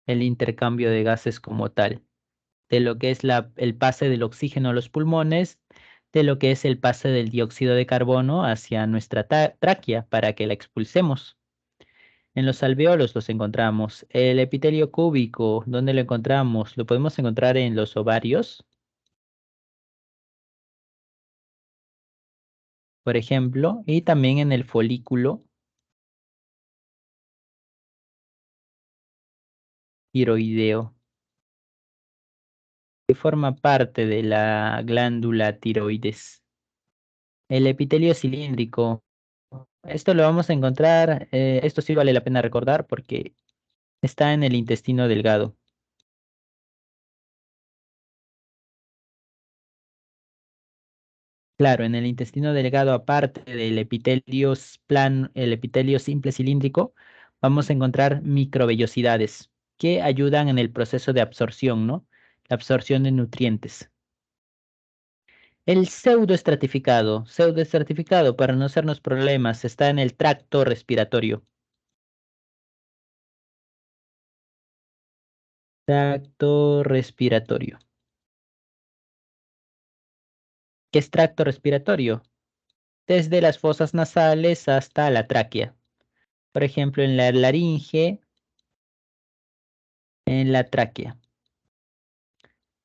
Speaker 2: El intercambio de gases como tal. de lo que es el pase del oxígeno a los pulmones, de lo que es el pase del dióxido de carbono hacia nuestra tráquea para que la expulsemos. En los alveolos los encontramos. El epitelio cúbico, ¿dónde lo encontramos? Lo podemos encontrar en los ovarios, por ejemplo, y también en el folículo tiroideo, que forma parte de la glándula tiroides. El epitelio cilíndrico, esto lo vamos a encontrar, esto sí vale la pena recordar porque está en el intestino delgado. Claro, en el intestino delgado, aparte del epitelio el epitelio simple cilíndrico, vamos a encontrar microvellosidades que ayudan en el proceso de absorción, ¿no? La absorción de nutrientes. El pseudoestratificado, para no hacernos problemas, está en el tracto respiratorio. Tracto respiratorio. ¿Qué es tracto respiratorio? Desde las fosas nasales hasta la tráquea. Por ejemplo, en la laringe, en la tráquea.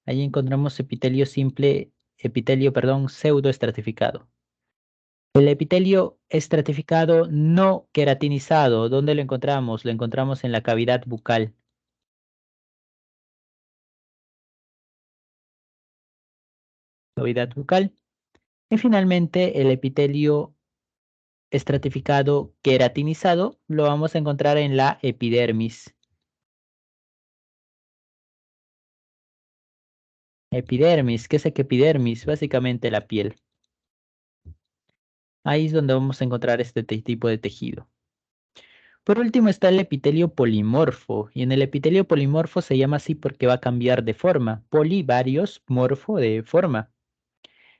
Speaker 2: Ahí encontramos epitelio pseudoestratificado. El epitelio estratificado no queratinizado, ¿dónde lo encontramos? Lo encontramos en la cavidad bucal. Cavidad bucal. Y finalmente, el epitelio estratificado queratinizado lo vamos a encontrar en la epidermis. Epidermis, ¿qué es epidermis? Básicamente la piel. Ahí es donde vamos a encontrar este tipo de tejido. Por último está el epitelio polimorfo, y en el epitelio polimorfo se llama así porque va a cambiar de forma. Poli, varios, morfo, de forma.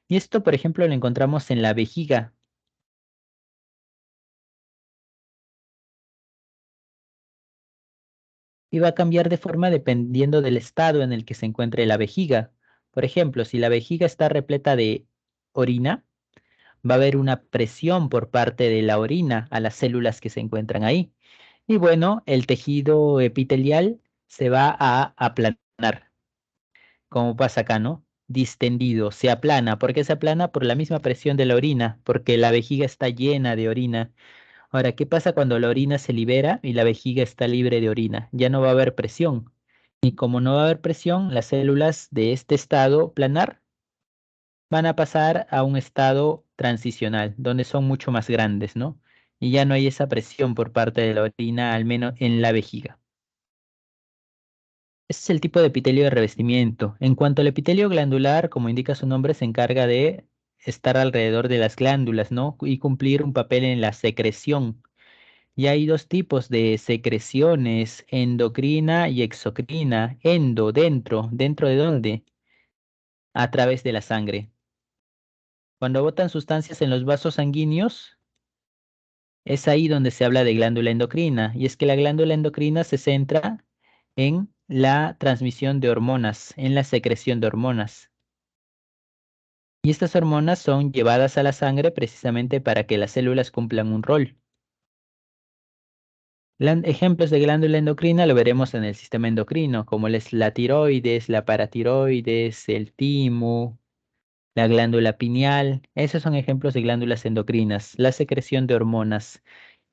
Speaker 2: Y esto, por ejemplo, lo encontramos en la vejiga. Y va a cambiar de forma dependiendo del estado en el que se encuentre la vejiga. Por ejemplo, si la vejiga está repleta de orina, va a haber una presión por parte de la orina a las células que se encuentran ahí. Y bueno, el tejido epitelial se va a aplanar, como pasa acá, ¿no? Distendido, se aplana. ¿Por qué se aplana? Por la misma presión de la orina, porque la vejiga está llena de orina. Ahora, ¿qué pasa cuando la orina se libera y la vejiga está libre de orina? Ya no va a haber presión. Y como no va a haber presión, las células de este estado planar van a pasar a un estado transicional, donde son mucho más grandes, ¿no? Y ya no hay esa presión por parte de la orina, al menos en la vejiga. Ese es el tipo de epitelio de revestimiento. En cuanto al epitelio glandular, como indica su nombre, se encarga de estar alrededor de las glándulas, ¿no? Y cumplir un papel en la secreción. Y hay dos tipos de secreciones, endocrina y exocrina. Endo, dentro. ¿Dentro de dónde? A través de la sangre. Cuando botan sustancias en los vasos sanguíneos, es ahí donde se habla de glándula endocrina. Y es que la glándula endocrina se centra en la transmisión de hormonas, en la secreción de hormonas. Y estas hormonas son llevadas a la sangre precisamente para que las células cumplan un rol. Ejemplos de glándula endocrina lo veremos en el sistema endocrino, como es la tiroides, la paratiroides, el timo, la glándula pineal. Esos son ejemplos de glándulas endocrinas. La secreción de hormonas,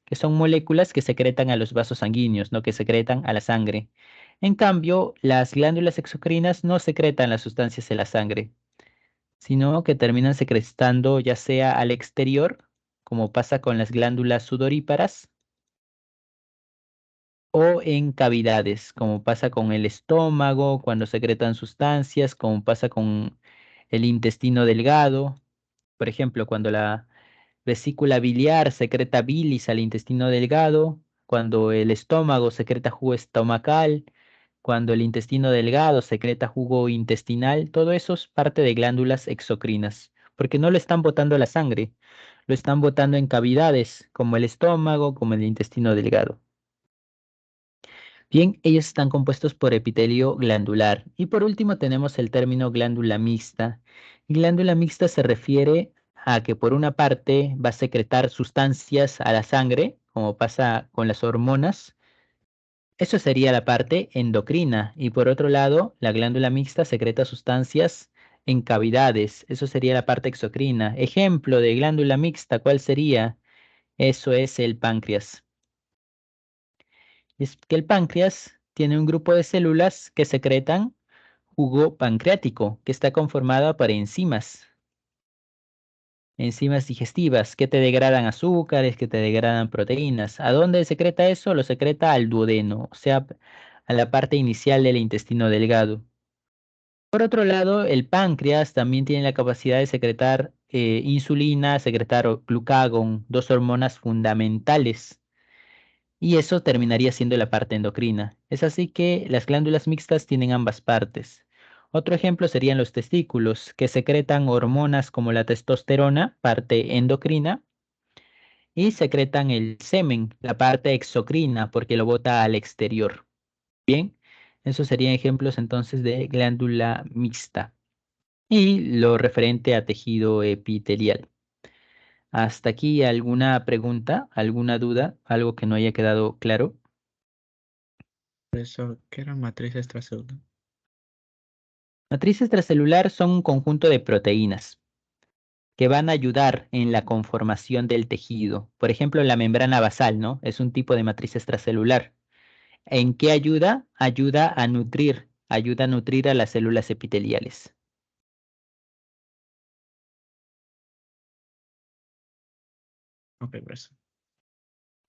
Speaker 2: que son moléculas que secretan a los vasos sanguíneos, no que secretan a la sangre. En cambio, las glándulas exocrinas no secretan las sustancias en la sangre, sino que terminan secretando ya sea al exterior, como pasa con las glándulas sudoríparas, o en cavidades, como pasa con el estómago, cuando secretan sustancias, como pasa con el intestino delgado. Por ejemplo, cuando la vesícula biliar secreta bilis al intestino delgado, cuando el estómago secreta jugo estomacal, cuando el intestino delgado secreta jugo intestinal, todo eso es parte de glándulas exocrinas, porque no lo están botando a la sangre, lo están botando en cavidades, como el estómago, como el intestino delgado. Bien, ellos están compuestos por epitelio glandular. Y por último tenemos el término glándula mixta. Glándula mixta se refiere a que por una parte va a secretar sustancias a la sangre, como pasa con las hormonas. Eso sería la parte endocrina. Y por otro lado, la glándula mixta secreta sustancias en cavidades. Eso sería la parte exocrina. Ejemplo de glándula mixta, ¿cuál sería? Eso es el páncreas. Es que el páncreas tiene un grupo de células que secretan jugo pancreático, que está conformado por enzimas digestivas que te degradan azúcares, que te degradan proteínas. ¿A dónde secreta eso? Lo secreta al duodeno, o sea, a la parte inicial del intestino delgado. Por otro lado, el páncreas también tiene la capacidad de secretar insulina, secretar glucagón, dos hormonas fundamentales, y eso terminaría siendo la parte endocrina. Es así que las glándulas mixtas tienen ambas partes. Otro ejemplo serían los testículos, que secretan hormonas como la testosterona, parte endocrina, y secretan el semen, la parte exocrina, porque lo bota al exterior. Bien, esos serían ejemplos entonces de glándula mixta. Y lo referente a tejido epitelial. ¿Hasta aquí alguna pregunta, alguna duda, algo que no haya quedado claro?
Speaker 1: Profesor, ¿qué era matriz extracelular?
Speaker 2: Matriz extracelular son un conjunto de proteínas que van a ayudar en la conformación del tejido. Por ejemplo, la membrana basal, ¿no? Es un tipo de matriz extracelular. ¿En qué ayuda? Ayuda a nutrir a las células epiteliales.
Speaker 1: Ok, profesor.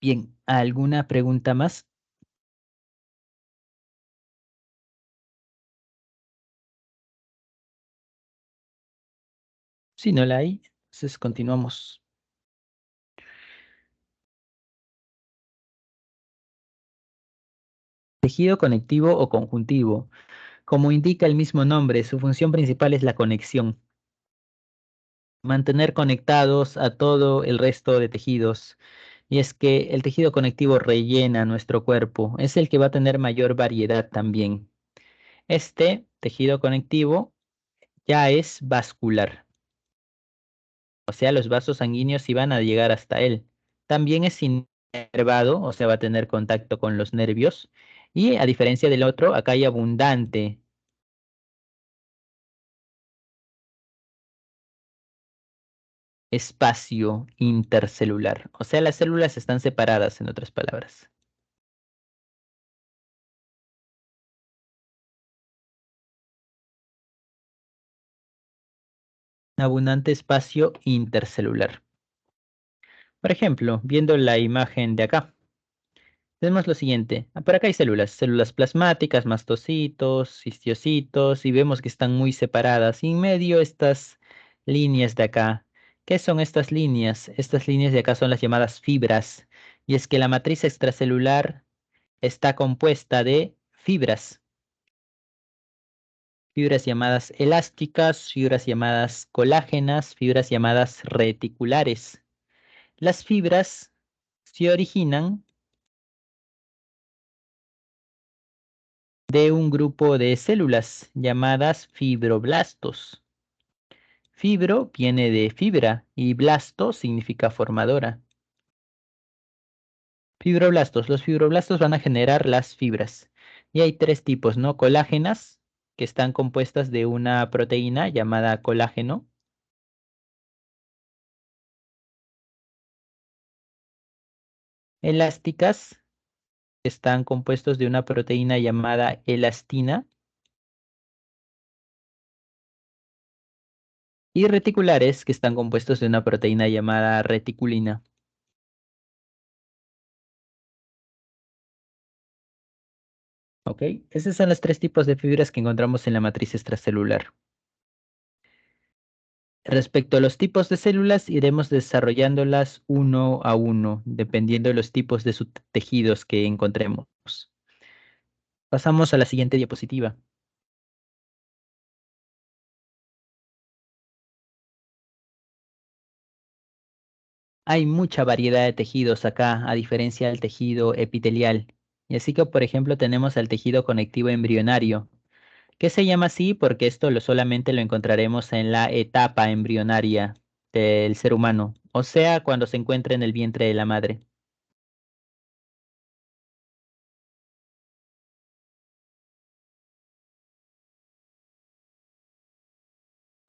Speaker 2: Bien, ¿alguna pregunta más? Si no la hay, entonces continuamos. Tejido conectivo o conjuntivo. Como indica el mismo nombre, su función principal es la conexión. Mantener conectados a todo el resto de tejidos. Y es que el tejido conectivo rellena nuestro cuerpo, es el que va a tener mayor variedad también. Este tejido conectivo ya es vascular, o sea, los vasos sanguíneos sí van a llegar hasta él. También es inervado, o sea, va a tener contacto con los nervios. Y a diferencia del otro, acá hay abundante espacio intercelular, o sea, las células están separadas, en otras palabras. Abundante espacio intercelular. Por ejemplo, viendo la imagen de acá, tenemos lo siguiente. Por acá hay células, células plasmáticas, mastocitos, histiocitos, y vemos que están muy separadas. Y en medio estas líneas de acá. ¿Qué son estas líneas? Estas líneas de acá son las llamadas fibras. Y es que la matriz extracelular está compuesta de fibras. Fibras llamadas elásticas, fibras llamadas colágenas, fibras llamadas reticulares. Las fibras se originan de un grupo de células llamadas fibroblastos. Fibro viene de fibra y blasto significa formadora. Fibroblastos. Los fibroblastos van a generar las fibras. Y hay tres tipos, ¿no? Colágenas, que están compuestas de una proteína llamada colágeno. Elásticas, que están compuestos de una proteína llamada elastina. Y reticulares, que están compuestos de una proteína llamada reticulina. ¿Ok? Esos son los tres tipos de fibras que encontramos en la matriz extracelular. Respecto a los tipos de células, iremos desarrollándolas uno a uno, dependiendo de los tipos de tejidos que encontremos. Pasamos a la siguiente diapositiva. Hay mucha variedad de tejidos acá, a diferencia del tejido epitelial. Y así que, por ejemplo, tenemos al tejido conectivo embrionario, que se llama así porque esto solamente lo encontraremos en la etapa embrionaria del ser humano, o sea, cuando se encuentra en el vientre de la madre.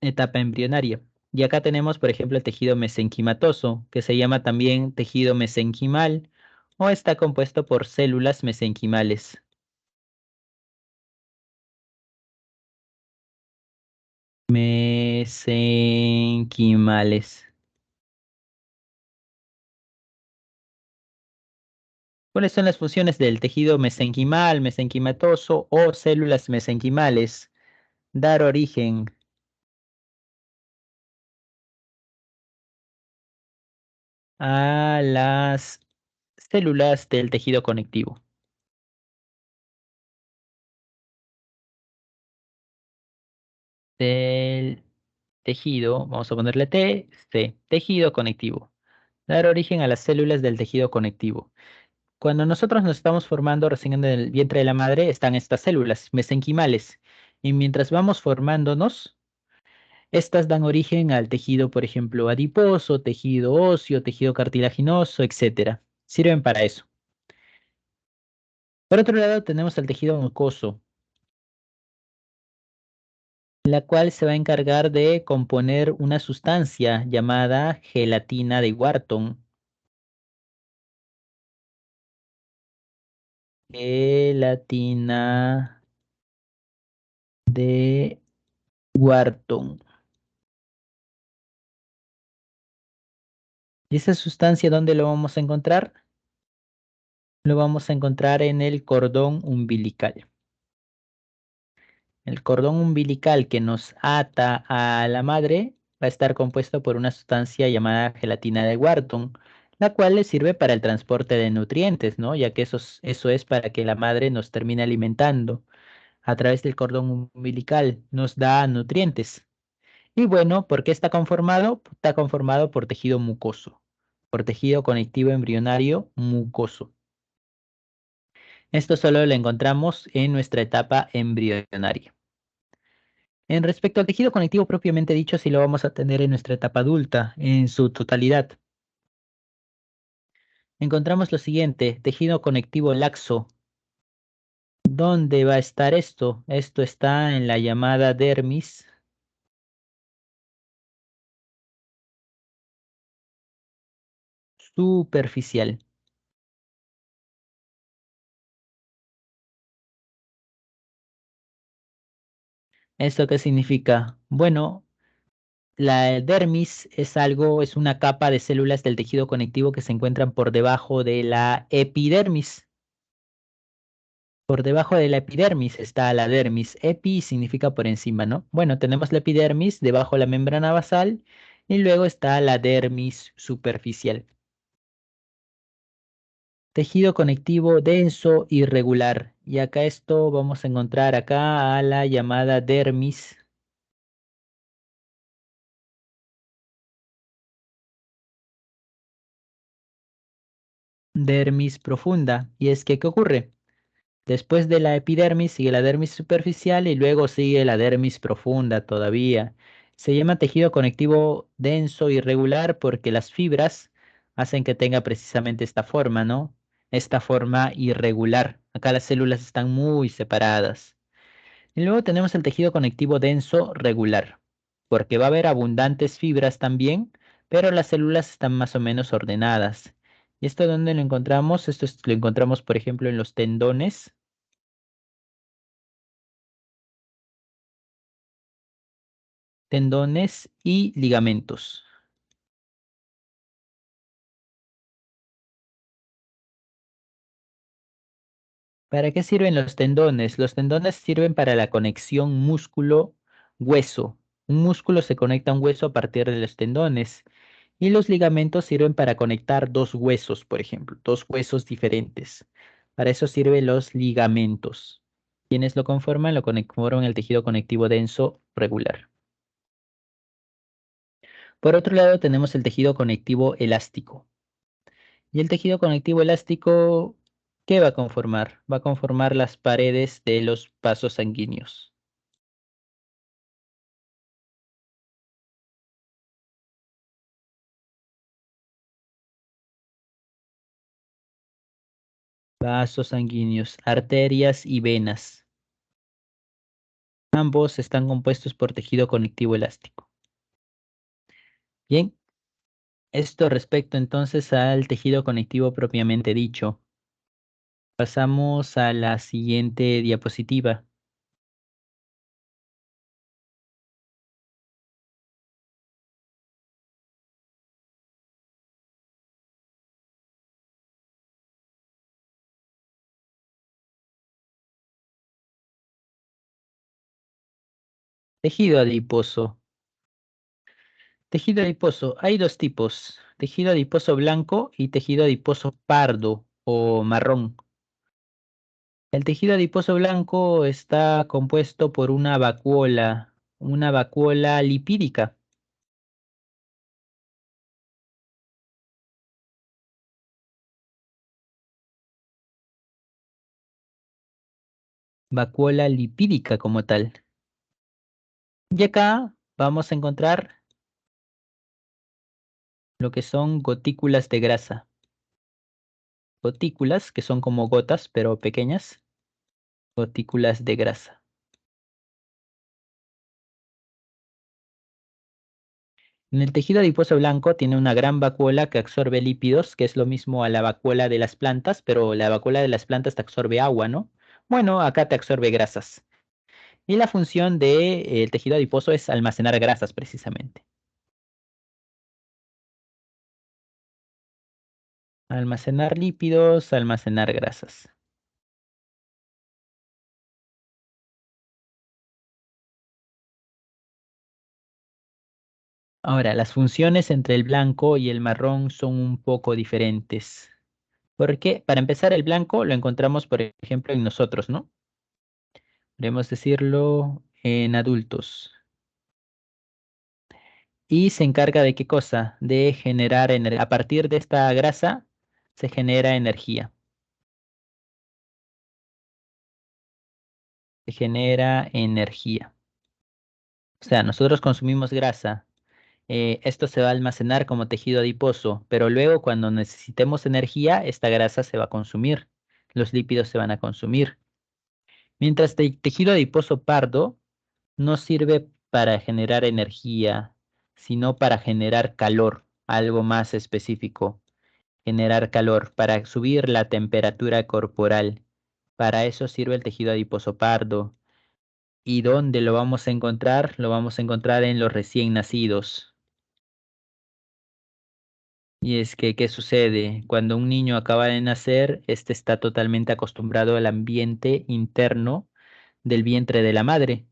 Speaker 2: Etapa embrionaria. Y acá tenemos, por ejemplo, el tejido mesenquimatoso, que se llama también tejido mesenquimal, o está compuesto por células mesenquimales. Mesenquimales. ¿Cuáles son las funciones del tejido mesenquimal, mesenquimatoso o células mesenquimales? Dar origen a las células del tejido conectivo. Del tejido, vamos a ponerle T, C, tejido conectivo. Dar origen a las células del tejido conectivo. Cuando nosotros nos estamos formando recién en el vientre de la madre, están estas células mesenquimales. Y mientras vamos formándonos, estas dan origen al tejido, por ejemplo, adiposo, tejido óseo, tejido cartilaginoso, etcétera. Sirven para eso. Por otro lado, tenemos el tejido mucoso, la cual se va a encargar de componer una sustancia llamada gelatina de Wharton. Gelatina de Wharton. ¿Y esa sustancia dónde lo vamos a encontrar? Lo vamos a encontrar en el cordón umbilical. El cordón umbilical que nos ata a la madre va a estar compuesto por una sustancia llamada gelatina de Wharton, la cual le sirve para el transporte de nutrientes, ¿no? Ya que eso es para que la madre nos termine alimentando a través del cordón umbilical, nos da nutrientes. Y bueno, ¿por qué está conformado? Está conformado por tejido mucoso, por tejido conectivo embrionario mucoso. Esto solo lo encontramos en nuestra etapa embrionaria. En respecto al tejido conectivo propiamente dicho, sí lo vamos a tener en nuestra etapa adulta, en su totalidad. Encontramos lo siguiente, tejido conectivo laxo. ¿Dónde va a estar esto? Esto está en la llamada dermis superficial. ¿Esto qué significa? Bueno, la dermis es una capa de células del tejido conectivo que se encuentran por debajo de la epidermis. Por debajo de la epidermis está la dermis. Epi significa por encima, ¿no? Bueno, tenemos la epidermis debajo de la membrana basal y luego está la dermis superficial. Tejido conectivo denso y regular. Y acá esto vamos a encontrar acá a la llamada dermis profunda. Y es que, ¿qué ocurre? Después de la epidermis sigue la dermis superficial y luego sigue la dermis profunda todavía. Se llama tejido conectivo denso y regular porque las fibras hacen que tenga precisamente esta forma, ¿no? Esta forma irregular. Acá las células están muy separadas. Y luego tenemos el tejido conectivo denso regular, porque va a haber abundantes fibras también, pero las células están más o menos ordenadas. ¿Y esto dónde lo encontramos? Lo encontramos, por ejemplo, en los tendones y ligamentos. ¿Para qué sirven los tendones? Los tendones sirven para la conexión músculo-hueso. Un músculo se conecta a un hueso a partir de los tendones. Y los ligamentos sirven para conectar dos huesos, por ejemplo, dos huesos diferentes. Para eso sirven los ligamentos. ¿Quiénes lo conforman? Lo conforman el tejido conectivo denso regular. Por otro lado, tenemos el tejido conectivo elástico. Y el tejido conectivo elástico ¿Qué va a conformar? Va a conformar las paredes de los vasos sanguíneos. Vasos sanguíneos, arterias y venas. Ambos están compuestos por tejido conectivo elástico. Bien, esto respecto entonces al tejido conectivo propiamente dicho. Pasamos a la siguiente diapositiva. Tejido adiposo. Tejido adiposo. Hay dos tipos. Tejido adiposo blanco y tejido adiposo pardo o marrón. El tejido adiposo blanco está compuesto por una vacuola lipídica. Vacuola lipídica como tal. Y acá vamos a encontrar lo que son gotículas de grasa. Gotículas, que son como gotas, pero pequeñas. Gotículas de grasa. En el tejido adiposo blanco tiene una gran vacuola que absorbe lípidos, que es lo mismo a la vacuola de las plantas, pero la vacuola de las plantas te absorbe agua, ¿no? Bueno, acá te absorbe grasas. Y la función del tejido adiposo es almacenar grasas precisamente. Almacenar lípidos, almacenar grasas. Ahora, las funciones entre el blanco y el marrón son un poco diferentes. Porque, para empezar, el blanco lo encontramos, por ejemplo, en nosotros, ¿no? Podemos decirlo en adultos. Y se encarga de qué cosa? De generar energía. A partir de esta grasa se genera energía. Se genera energía. O sea, nosotros consumimos grasa. Esto se va a almacenar como tejido adiposo, pero luego cuando necesitemos energía, esta grasa se va a consumir. Los lípidos se van a consumir. Mientras el tejido adiposo pardo no sirve para generar energía, sino para generar calor, algo más específico. Generar calor, para subir la temperatura corporal. Para eso sirve el tejido adiposo pardo. ¿Y dónde lo vamos a encontrar? Lo vamos a encontrar en los recién nacidos. Y es que, ¿qué sucede? Cuando un niño acaba de nacer, este está totalmente acostumbrado al ambiente interno del vientre de la madre,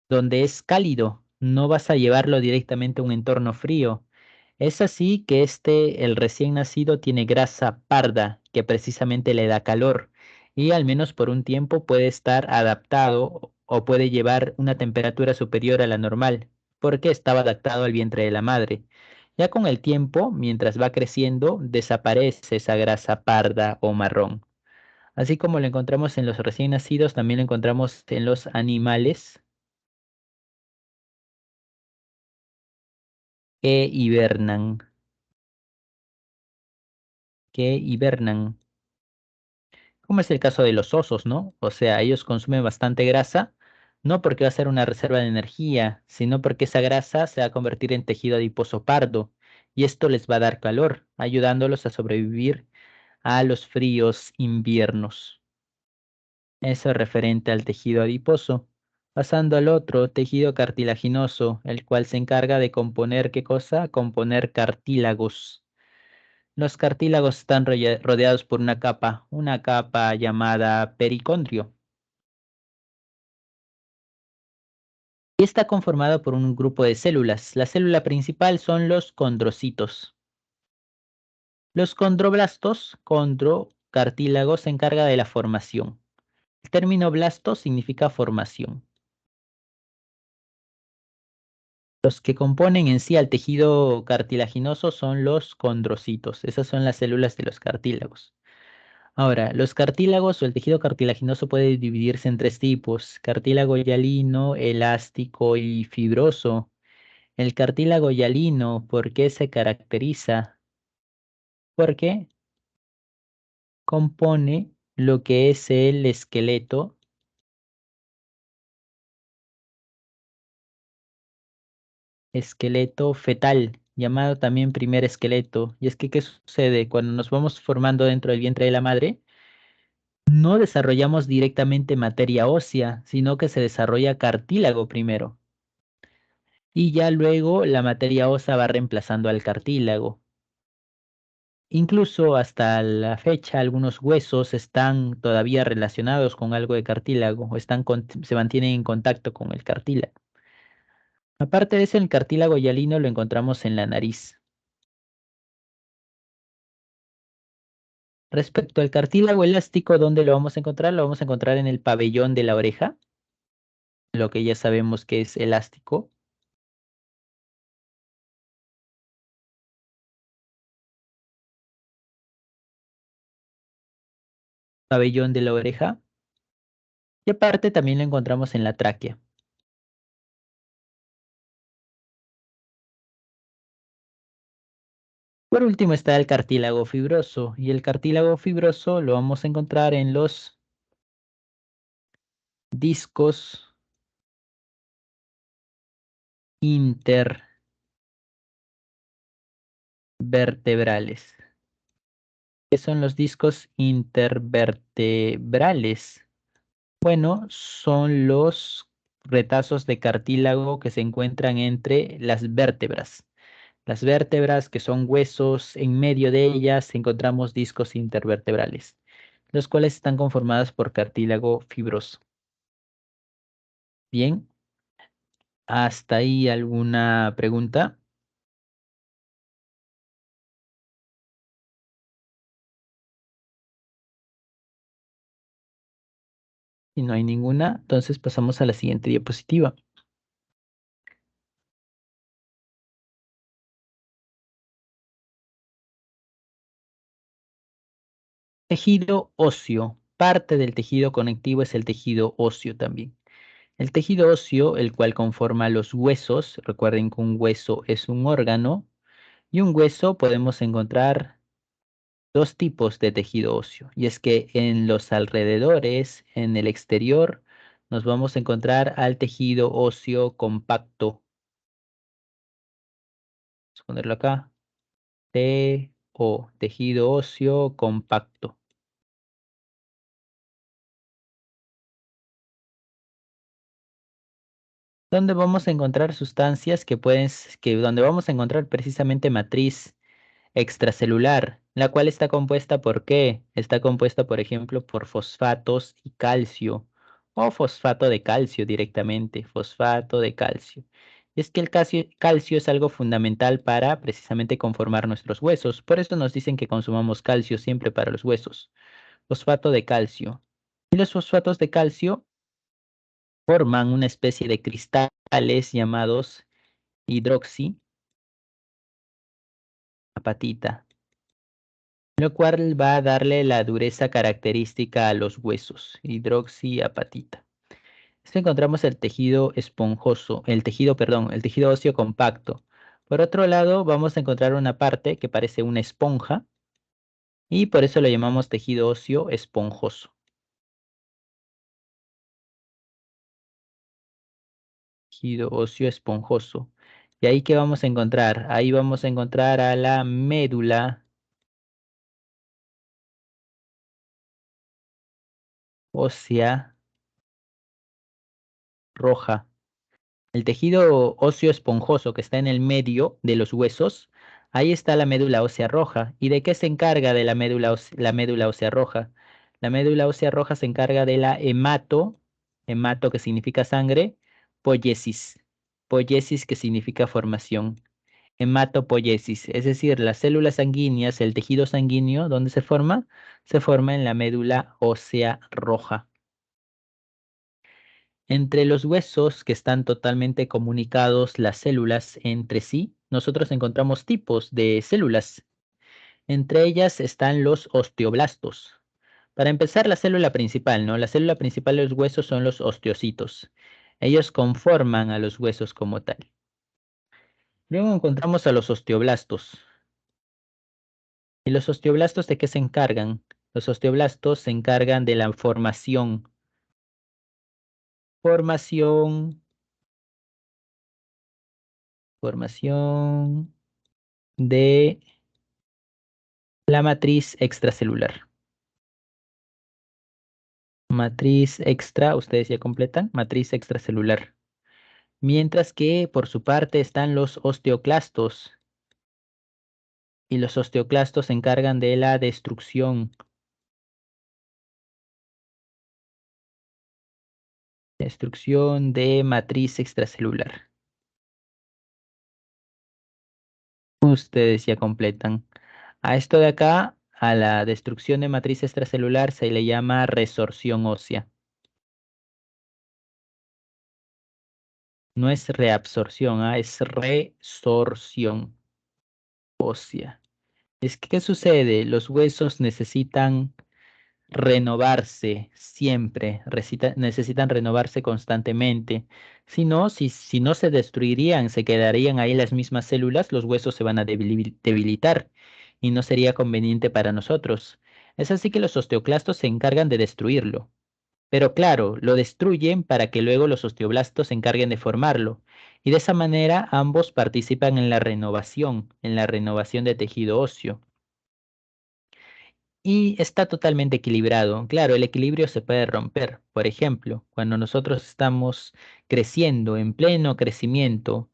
Speaker 2: donde es cálido. No vas a llevarlo directamente a un entorno frío. Es así que el recién nacido, tiene grasa parda que precisamente le da calor y al menos por un tiempo puede estar adaptado o puede llevar una temperatura superior a la normal, porque estaba adaptado al vientre de la madre. Ya con el tiempo, mientras va creciendo, desaparece esa grasa parda o marrón. Así como lo encontramos en los recién nacidos, también lo encontramos en los animales que hibernan, que hibernan. Como es el caso de los osos, ¿no? O sea, ellos consumen bastante grasa, no porque va a ser una reserva de energía, sino porque esa grasa se va a convertir en tejido adiposo pardo y esto les va a dar calor, ayudándolos a sobrevivir a los fríos inviernos. Eso es referente al tejido adiposo. Pasando al otro, tejido cartilaginoso, el cual se encarga de componer, ¿qué cosa? Componer cartílagos. Los cartílagos están rodeados por una capa llamada pericondrio, y está conformado por un grupo de células. La célula principal son los condrocitos. Los condroblastos, cartílago, se encarga de la formación. El término blasto significa formación. Los que componen en sí al tejido cartilaginoso son los condrocitos. Esas son las células de los cartílagos. Ahora, los cartílagos o el tejido cartilaginoso puede dividirse en tres tipos: cartílago hialino, elástico y fibroso. El cartílago hialino, ¿por qué se caracteriza? Porque compone lo que es el esqueleto fetal, llamado también primer esqueleto. Y es que, ¿qué sucede? Cuando nos vamos formando dentro del vientre de la madre, no desarrollamos directamente materia ósea, sino que se desarrolla cartílago primero. Y ya luego la materia ósea va reemplazando al cartílago. Incluso hasta la fecha, algunos huesos están todavía relacionados con algo de cartílago o se mantienen en contacto con el cartílago. Aparte de eso, el cartílago hialino lo encontramos en la nariz. Respecto al cartílago elástico, ¿dónde lo vamos a encontrar? Lo vamos a encontrar en el pabellón de la oreja, lo que ya sabemos que es elástico. Pabellón de la oreja. Y aparte también lo encontramos en la tráquea. Por último está el cartílago fibroso, y el cartílago fibroso lo vamos a encontrar en los discos intervertebrales. ¿Qué son los discos intervertebrales? Bueno, son los retazos de cartílago que se encuentran entre las vértebras. Las vértebras, que son huesos, en medio de ellas encontramos discos intervertebrales, los cuales están conformados por cartílago fibroso. Bien, ¿hasta ahí alguna pregunta? Si no hay ninguna, entonces pasamos a la siguiente diapositiva. Tejido óseo. Parte del tejido conectivo es el tejido óseo también. El tejido óseo, el cual conforma los huesos, recuerden que un hueso es un órgano, y un hueso podemos encontrar dos tipos de tejido óseo. Y es que en los alrededores, en el exterior, nos vamos a encontrar al tejido óseo compacto. Vamos a ponerlo acá. Tejido óseo compacto. Donde vamos a encontrar sustancias donde vamos a encontrar precisamente matriz extracelular, la cual está compuesta ¿por qué? Está compuesta, por ejemplo, por fosfatos y calcio, o fosfato de calcio directamente, fosfato de calcio. Y es que el calcio es algo fundamental para precisamente conformar nuestros huesos. Por esto nos dicen que consumamos calcio siempre para los huesos. Fosfato de calcio. Y los fosfatos de calcio forman una especie de cristales llamados hidroxiapatita, lo cual va a darle la dureza característica a los huesos, hidroxiapatita. Esto encontramos el tejido esponjoso, el tejido óseo compacto. Por otro lado, vamos a encontrar una parte que parece una esponja y por eso lo llamamos tejido óseo esponjoso. Tejido óseo esponjoso. ¿Y ahí qué vamos a encontrar? Ahí vamos a encontrar a la médula ósea roja. El tejido óseo esponjoso que está en el medio de los huesos, ahí está la médula ósea roja. ¿Y de qué se encarga de la médula ósea roja? La médula ósea roja se encarga de la hemato que significa sangre, poiesis, poiesis que significa formación, hematopoiesis, es decir, las células sanguíneas, el tejido sanguíneo, ¿dónde se forma? Se forma en la médula ósea roja. Entre los huesos que están totalmente comunicados las células entre sí, nosotros encontramos tipos de células. Entre ellas están los osteoblastos. Para empezar, la célula principal, ¿no? La célula principal de los huesos son los osteocitos. Ellos conforman a los huesos como tal. Luego encontramos a los osteoblastos. ¿Y los osteoblastos de qué se encargan? Los osteoblastos se encargan de la formación, formación de la matriz extracelular. Matriz extra, ustedes ya completan, matriz extracelular. Mientras que por su parte están los osteoclastos, y los osteoclastos se encargan de la destrucción de matriz extracelular. Ustedes ya completan. A esto de acá, a la destrucción de matriz extracelular se le llama resorción ósea. No es reabsorción, es resorción ósea. Es que, ¿qué sucede? Los huesos necesitan renovarse siempre, necesitan renovarse constantemente. Si no se destruirían, se quedarían ahí las mismas células, los huesos se van a debilitar y no sería conveniente para nosotros. Es así que los osteoclastos se encargan de destruirlo. Pero claro, lo destruyen para que luego los osteoblastos se encarguen de formarlo. Y de esa manera ambos participan en la renovación de tejido óseo. Y está totalmente equilibrado. Claro, el equilibrio se puede romper. Por ejemplo, cuando nosotros estamos creciendo, en pleno crecimiento,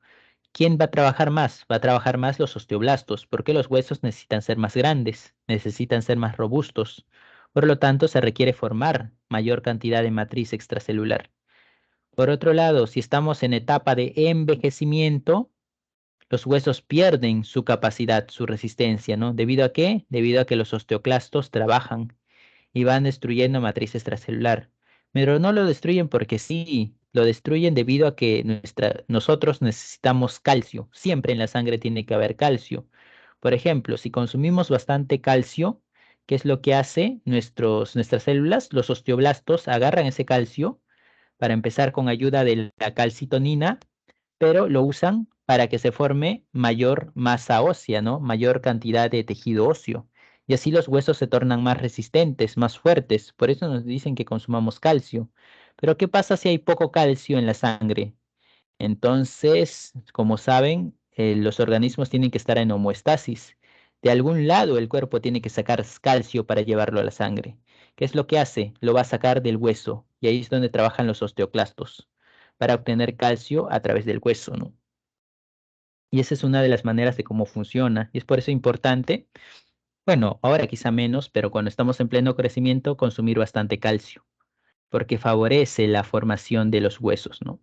Speaker 2: ¿quién va a trabajar más? Va a trabajar más los osteoblastos, porque los huesos necesitan ser más grandes, necesitan ser más robustos. Por lo tanto, se requiere formar mayor cantidad de matriz extracelular. Por otro lado, si estamos en etapa de envejecimiento, los huesos pierden su capacidad, su resistencia, ¿no? ¿Debido a qué? Debido a que los osteoclastos trabajan y van destruyendo matriz extracelular. Pero no lo destruyen porque sí, lo destruyen debido a que nosotros necesitamos calcio. Siempre en la sangre tiene que haber calcio. Por ejemplo, si consumimos bastante calcio, ¿qué es lo que hace nuestras células? Los osteoblastos agarran ese calcio para empezar con ayuda de la calcitonina, pero lo usan para que se forme mayor masa ósea, ¿no? Mayor cantidad de tejido óseo. Y así los huesos se tornan más resistentes, más fuertes. Por eso nos dicen que consumamos calcio. Pero ¿qué pasa si hay poco calcio en la sangre? Entonces, como saben, los organismos tienen que estar en homeostasis. De algún lado el cuerpo tiene que sacar calcio para llevarlo a la sangre. ¿Qué es lo que hace? Lo va a sacar del hueso. Y ahí es donde trabajan los osteoclastos, para obtener calcio a través del hueso, ¿no? Y esa es una de las maneras de cómo funciona. Y es por eso importante, bueno, ahora quizá menos, pero cuando estamos en pleno crecimiento, consumir bastante calcio, porque favorece la formación de los huesos, ¿no?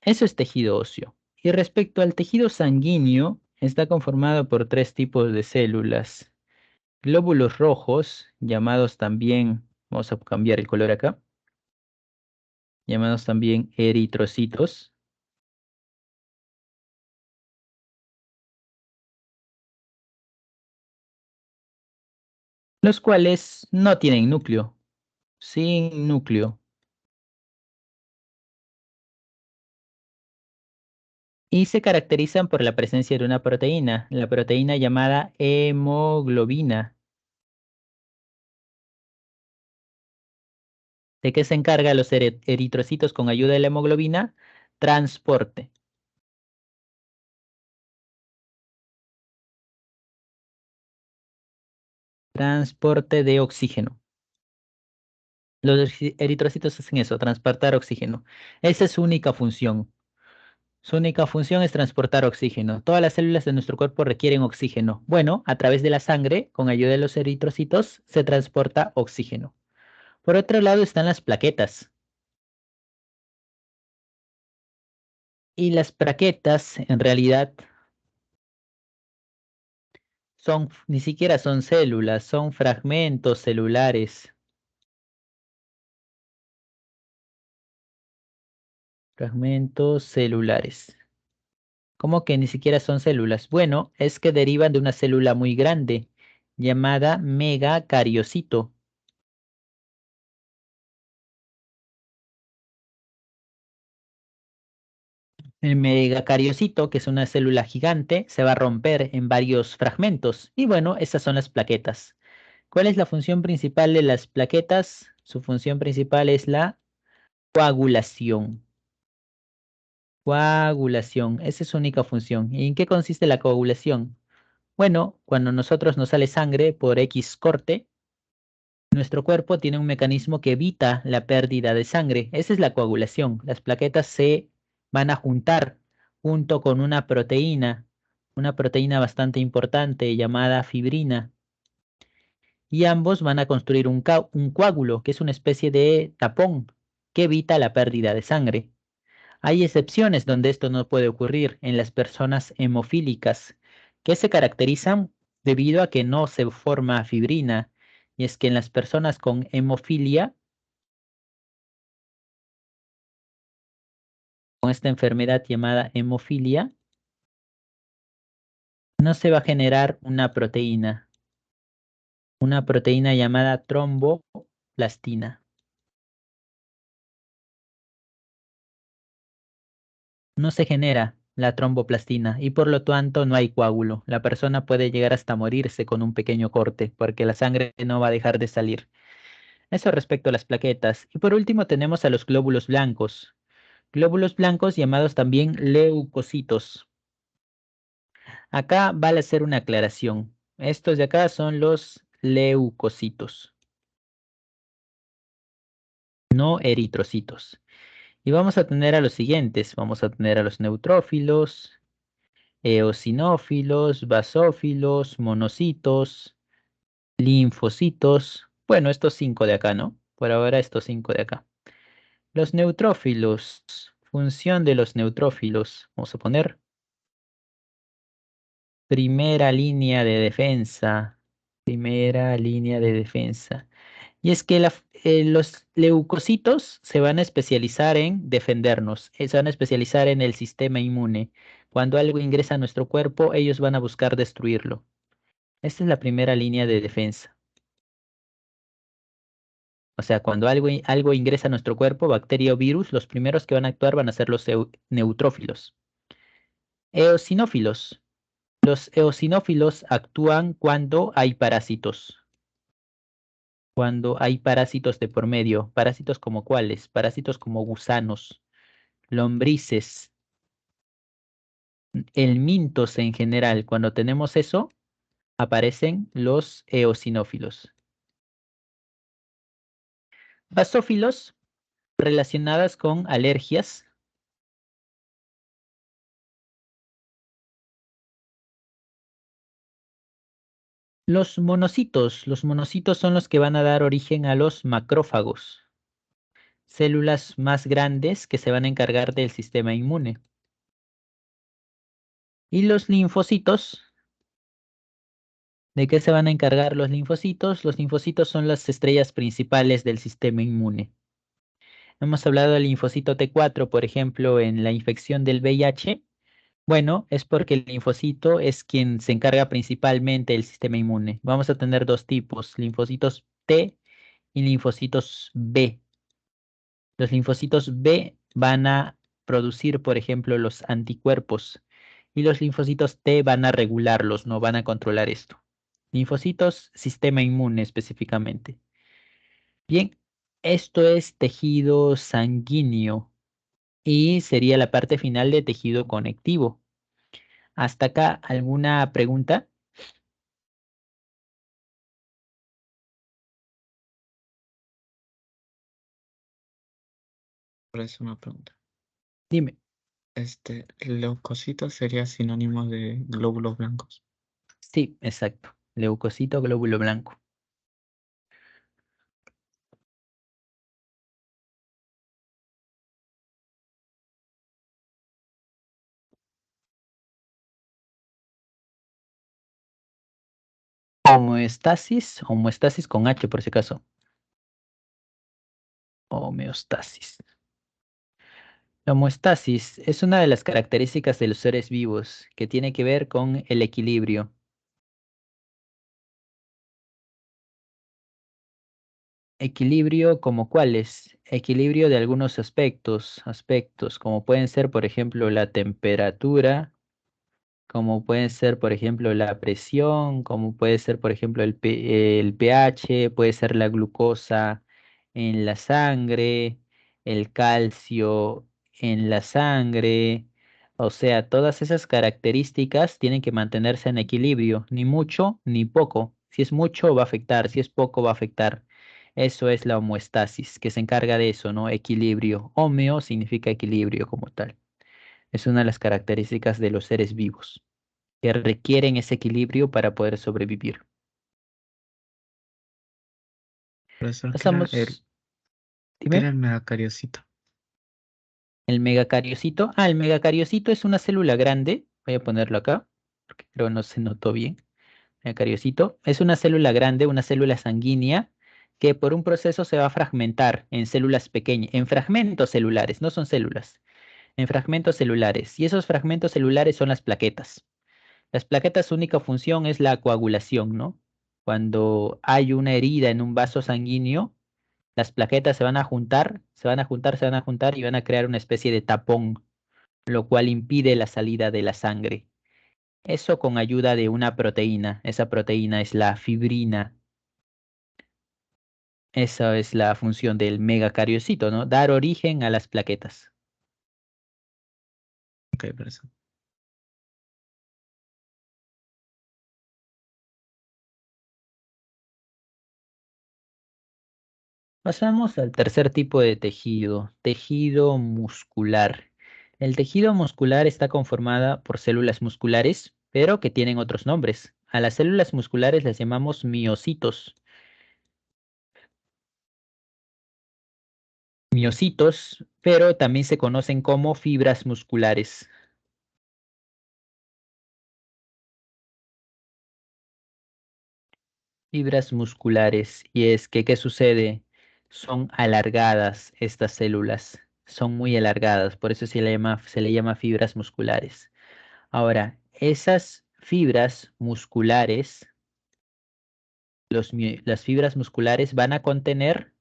Speaker 2: Eso es tejido óseo. Y respecto al tejido sanguíneo, está conformado por tres tipos de células. Glóbulos rojos, llamados también, vamos a cambiar el color acá, llamados también eritrocitos, los cuales no tienen núcleo, sin núcleo, y se caracterizan por la presencia de una proteína, la proteína llamada hemoglobina. ¿De qué se encarga los eritrocitos con ayuda de la hemoglobina? Transporte. Transporte de oxígeno. Los eritrocitos hacen eso, transportar oxígeno. Esa es su única función. Su única función es transportar oxígeno. Todas las células de nuestro cuerpo requieren oxígeno. Bueno, a través de la sangre, con ayuda de los eritrocitos, se transporta oxígeno. Por otro lado están las plaquetas. Y las plaquetas, en realidad, ni siquiera son células, son fragmentos celulares. Fragmentos celulares. ¿Cómo que ni siquiera son células? Bueno, es que derivan de una célula muy grande llamada megacariocito. El megacariocito, que es una célula gigante, se va a romper en varios fragmentos. Y bueno, esas son las plaquetas. ¿Cuál es la función principal de las plaquetas? Su función principal es la coagulación. Coagulación, esa es su única función. ¿Y en qué consiste la coagulación? Bueno, cuando nosotros nos sale sangre por X corte, nuestro cuerpo tiene un mecanismo que evita la pérdida de sangre. Esa es la coagulación. Las plaquetas se van a juntar junto con una proteína bastante importante llamada fibrina, y ambos van a construir un coágulo, que es una especie de tapón que evita la pérdida de sangre. Hay excepciones donde esto no puede ocurrir en las personas hemofílicas, que se caracterizan debido a que no se forma fibrina. Y es que en las personas con hemofilia, con esta enfermedad llamada hemofilia, no se va a generar una proteína llamada tromboplastina. No se genera la tromboplastina y por lo tanto no hay coágulo. La persona puede llegar hasta morirse con un pequeño corte porque la sangre no va a dejar de salir. Eso respecto a las plaquetas. Y por último tenemos a los glóbulos blancos. Glóbulos blancos llamados también leucocitos. Acá vale hacer una aclaración. Estos de acá son los leucocitos, no eritrocitos. Y vamos a tener a los siguientes. Vamos a tener a los neutrófilos, eosinófilos, basófilos, monocitos, linfocitos. Bueno, estos cinco de acá, ¿no? Por ahora estos cinco de acá. Los neutrófilos, función de los neutrófilos, vamos a poner primera línea de defensa, primera línea de defensa. Y es que los leucocitos se van a especializar en defendernos, se van a especializar en el sistema inmune. Cuando algo ingresa a nuestro cuerpo, ellos van a buscar destruirlo. Esta es la primera línea de defensa. O sea, cuando algo ingresa a nuestro cuerpo, bacteria o virus, los primeros que van a actuar van a ser los neutrófilos. Eosinófilos. Los eosinófilos actúan cuando hay parásitos. Cuando hay parásitos de por medio. ¿Parásitos como cuáles? Parásitos como gusanos, lombrices, helmintos en general. Cuando tenemos eso, aparecen los eosinófilos. Basófilos, relacionadas con alergias. Los monocitos son los que van a dar origen a los macrófagos, células más grandes que se van a encargar del sistema inmune. Y los linfocitos, ¿de qué se van a encargar los linfocitos? Los linfocitos son las estrellas principales del sistema inmune. Hemos hablado del linfocito T4, por ejemplo, en la infección del VIH. Bueno, es porque el linfocito es quien se encarga principalmente del sistema inmune. Vamos a tener dos tipos, linfocitos T y linfocitos B. Los linfocitos B van a producir, por ejemplo, los anticuerpos y los linfocitos T van a regularlos, no van a controlar esto. Linfocitos, sistema inmune específicamente. Bien, esto es tejido sanguíneo y sería la parte final de tejido conectivo. ¿Hasta acá alguna pregunta?
Speaker 1: Por eso una pregunta.
Speaker 2: Dime.
Speaker 1: Leucocito sería sinónimo de glóbulos blancos.
Speaker 2: Sí, exacto. Leucocito, glóbulo blanco. Homeostasis con H por si acaso. Homeostasis. La homeostasis es una de las características de los seres vivos que tiene que ver con el equilibrio. Equilibrio como cuáles? Equilibrio de algunos aspectos como pueden ser, por ejemplo, la temperatura, como pueden ser, por ejemplo, la presión, como puede ser, por ejemplo, el pH, puede ser la glucosa en la sangre, el calcio en la sangre. O sea, todas esas características tienen que mantenerse en equilibrio, ni mucho ni poco. Si es mucho, va a afectar, si es poco, va a afectar. Eso es la homeostasis, que se encarga de eso, ¿no? Equilibrio. Homeo significa equilibrio como tal. Es una de las características de los seres vivos que requieren ese equilibrio para poder sobrevivir.
Speaker 1: Profesor,
Speaker 2: Pasamos,
Speaker 1: qué era
Speaker 2: dime,
Speaker 1: el megacariocito?
Speaker 2: el megacariocito. Ah, el megacariocito es una célula grande. Voy a ponerlo acá, porque creo no se notó bien. Megacariocito es una célula grande, una célula sanguínea, que por un proceso se va a fragmentar en células pequeñas, en fragmentos celulares, no son células, en fragmentos celulares. Y esos fragmentos celulares son las plaquetas. Las plaquetas, su única función es la coagulación, ¿no? Cuando hay una herida en un vaso sanguíneo, las plaquetas se van a juntar, se van a juntar, se van a juntar y van a crear una especie de tapón, lo cual impide la salida de la sangre. Eso con ayuda de una proteína. Esa proteína es la fibrina. Esa es la función del megacariocito, ¿no? Dar origen a las plaquetas.
Speaker 1: Ok, profesor.
Speaker 2: Pasamos al tercer tipo de tejido, tejido muscular. El tejido muscular está conformada por células musculares, pero que tienen otros nombres. A las células musculares las llamamos miocitos. Miocitos, pero también se conocen como fibras musculares. Fibras musculares. Y es que, ¿qué sucede? Son alargadas estas células. Son muy alargadas, por eso se le llama fibras musculares. Ahora, esas fibras musculares, las fibras musculares van a contener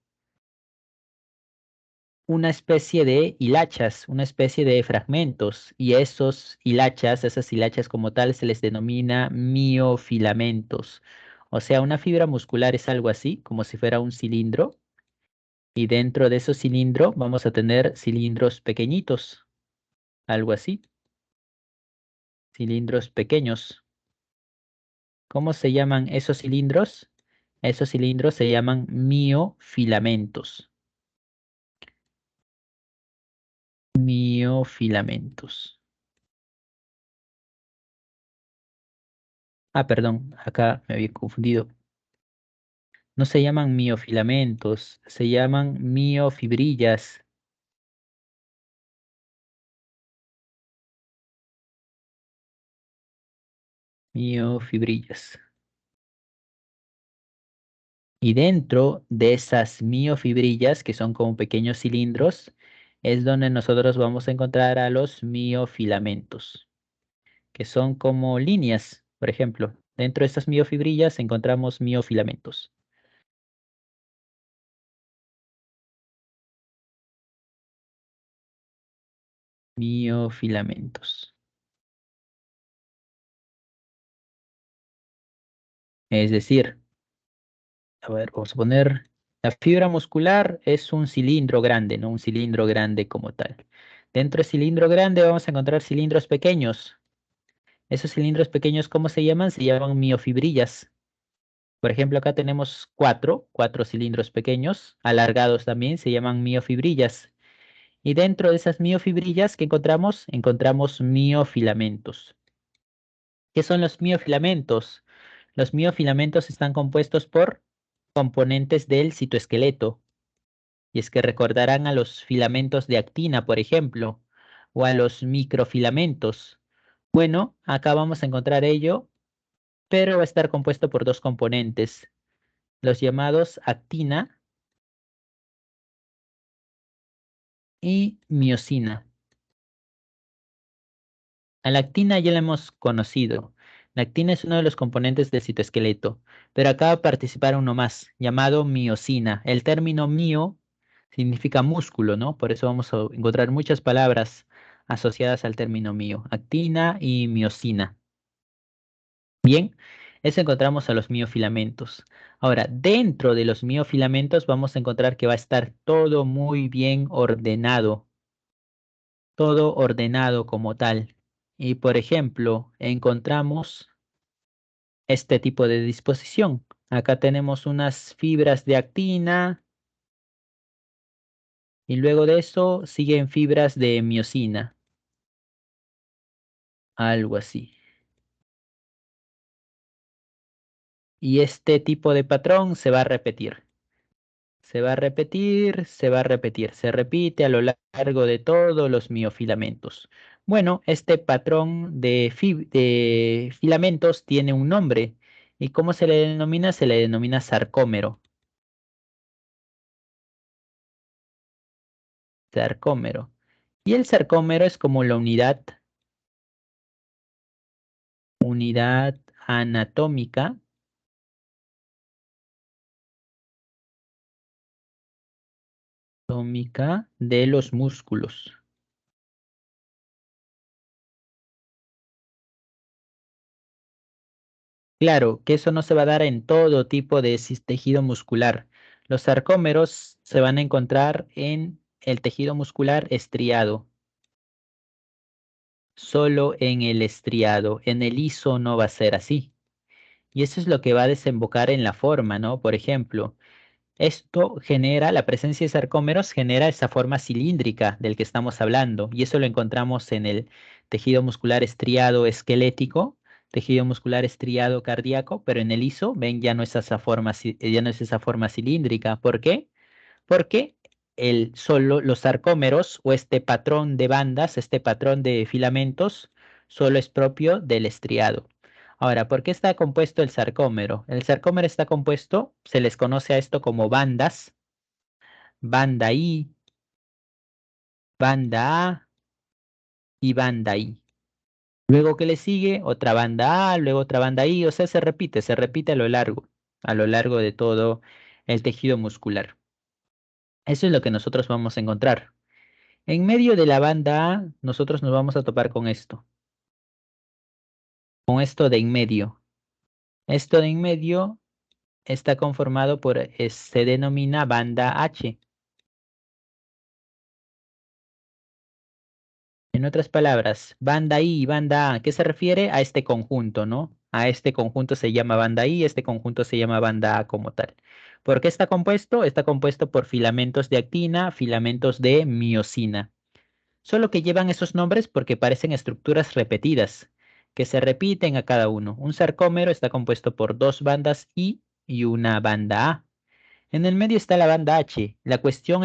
Speaker 2: una especie de hilachas, una especie de fragmentos, y esas hilachas como tal, se les denomina miofilamentos. O sea, una fibra muscular es algo así, como si fuera un cilindro, y dentro de esos cilindros vamos a tener cilindros pequeñitos, algo así, cilindros pequeños. ¿Cómo se llaman esos cilindros? Esos cilindros se llaman miofilamentos. Miofilamentos. Ah, perdón, acá me había confundido. No se llaman miofilamentos, se llaman miofibrillas. Miofibrillas. Y dentro de esas miofibrillas, que son como pequeños cilindros, es donde nosotros vamos a encontrar a los miofilamentos, que son como líneas, por ejemplo. Dentro de estas miofibrillas encontramos miofilamentos. Miofilamentos. Es decir, a ver, vamos a poner, la fibra muscular es un cilindro grande, ¿no? Un cilindro grande como tal. Dentro del cilindro grande vamos a encontrar cilindros pequeños. Esos cilindros pequeños, ¿cómo se llaman? Se llaman miofibrillas. Por ejemplo, acá tenemos cuatro cilindros pequeños, alargados también, se llaman miofibrillas. Y dentro de esas miofibrillas que encontramos, encontramos miofilamentos. ¿Qué son los miofilamentos? Los miofilamentos están compuestos por componentes del citoesqueleto. Y es que recordarán a los filamentos de actina, por ejemplo, o a los microfilamentos. Bueno, acá vamos a encontrar ello, pero va a estar compuesto por dos componentes, los llamados actina y miosina. A la actina ya la hemos conocido. La actina es uno de los componentes del citoesqueleto, pero acá va a participar uno más, llamado miosina. El término mio significa músculo, ¿no? Por eso vamos a encontrar muchas palabras asociadas al término mio, actina y miosina. Bien, eso encontramos a los miofilamentos. Ahora, dentro de los miofilamentos vamos a encontrar que va a estar todo muy bien ordenado, todo ordenado como tal. Y por ejemplo, encontramos este tipo de disposición. Acá tenemos unas fibras de actina y luego de eso siguen fibras de miosina, algo así. Y este tipo de patrón se va a repetir. Se va a repetir, se va a repetir, se repite a lo largo de todos los miofilamentos. Bueno, este patrón de filamentos tiene un nombre. ¿Y cómo se le denomina? Se le denomina sarcómero. Sarcómero. Y el sarcómero es como la unidad anatómica, anatómica de los músculos. Claro que eso no se va a dar en todo tipo de tejido muscular. Los sarcómeros se van a encontrar en el tejido muscular estriado, solo en el estriado. En el liso no va a ser así. Y eso es lo que va a desembocar en la forma, ¿no? Por ejemplo, esto genera, la presencia de sarcómeros genera esa forma cilíndrica del que estamos hablando, y eso lo encontramos en el tejido muscular estriado esquelético, tejido muscular estriado cardíaco, pero en el liso, ven, ya no es esa forma, ya no es esa forma cilíndrica. ¿Por qué? Porque solo los sarcómeros o este patrón de bandas, este patrón de filamentos, solo es propio del estriado. Ahora, ¿por qué está compuesto el sarcómero? El sarcómero está compuesto, se les conoce a esto como bandas, banda I, banda A y banda I. Luego que le sigue otra banda A, luego otra banda I, o sea, se repite a lo largo de todo el tejido muscular. Eso es lo que nosotros vamos a encontrar. En medio de la banda A, nosotros nos vamos a topar con esto de en medio. Esto de en medio está conformado por, se denomina banda H. En otras palabras, banda I y banda A, ¿qué se refiere? A este conjunto, ¿no? A este conjunto se llama banda I, este conjunto se llama banda A como tal. ¿Por qué está compuesto? Está compuesto por filamentos de actina, filamentos de miosina. Solo que llevan esos nombres porque parecen estructuras repetidas, que se repiten a cada uno. Un sarcómero está compuesto por dos bandas I y una banda A. En el medio está la banda H. La cuestión,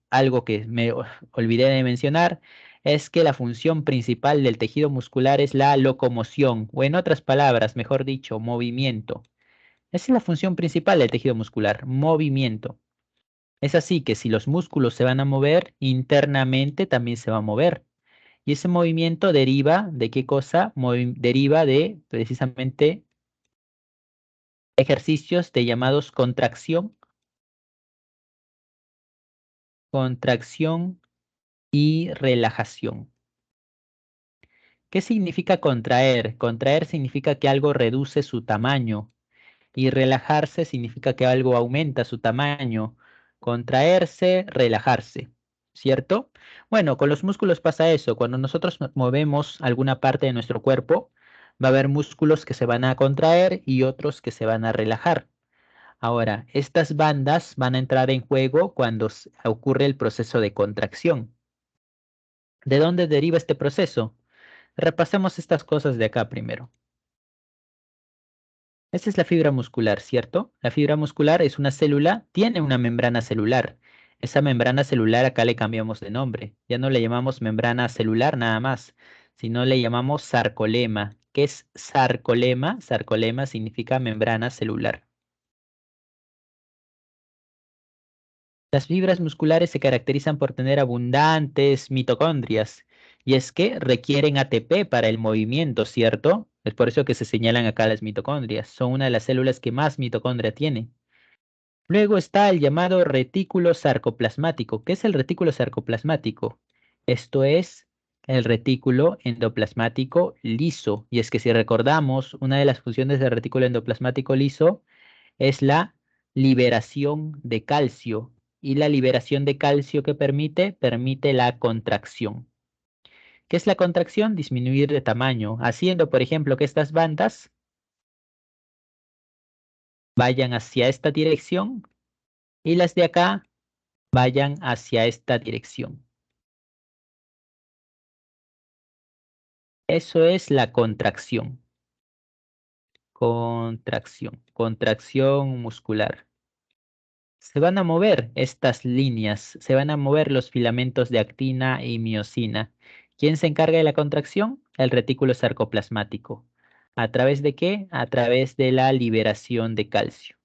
Speaker 2: algo que me olvidé de mencionar, es que la función principal del tejido muscular es la locomoción, o en otras palabras, mejor dicho, movimiento. Esa es la función principal del tejido muscular, movimiento. Es así que si los músculos se van a mover, internamente también se va a mover. Y ese movimiento deriva de qué cosa? Deriva de precisamente ejercicios de llamados contracción y relajación. ¿Qué significa contraer? Contraer significa que algo reduce su tamaño y relajarse significa que algo aumenta su tamaño. Contraerse, relajarse, ¿cierto? Bueno, con los músculos pasa eso. Cuando nosotros movemos alguna parte de nuestro cuerpo, va a haber músculos que se van a contraer y otros que se van a relajar. Ahora, estas bandas van a entrar en juego cuando ocurre el proceso de contracción. ¿De dónde deriva este proceso? Repasemos estas cosas de acá primero. Esta es la fibra muscular, ¿cierto? La fibra muscular es una célula, tiene una membrana celular. Esa membrana celular acá le cambiamos de nombre. Ya no le llamamos membrana celular nada más, sino le llamamos sarcolema. ¿Qué es sarcolema? Sarcolema significa membrana celular. Las fibras musculares se caracterizan por tener abundantes mitocondrias, y es que requieren ATP para el movimiento, ¿cierto? Es por eso que se señalan acá las mitocondrias. Son una de las células que más mitocondria tiene. Luego está el llamado retículo sarcoplasmático. ¿Qué es el retículo sarcoplasmático? Esto es el retículo endoplasmático liso. Y es que si recordamos, una de las funciones del retículo endoplasmático liso es la liberación de calcio. Y la liberación de calcio que permite, permite la contracción. ¿Qué es la contracción? Disminuir de tamaño, haciendo, por ejemplo, que estas bandas vayan hacia esta dirección y las de acá vayan hacia esta dirección. Eso es la contracción. Contracción muscular. Se van a mover estas líneas, se van a mover los filamentos de actina y miosina. ¿Quién se encarga de la contracción? El retículo sarcoplasmático. ¿A través de qué? A través de la liberación de calcio.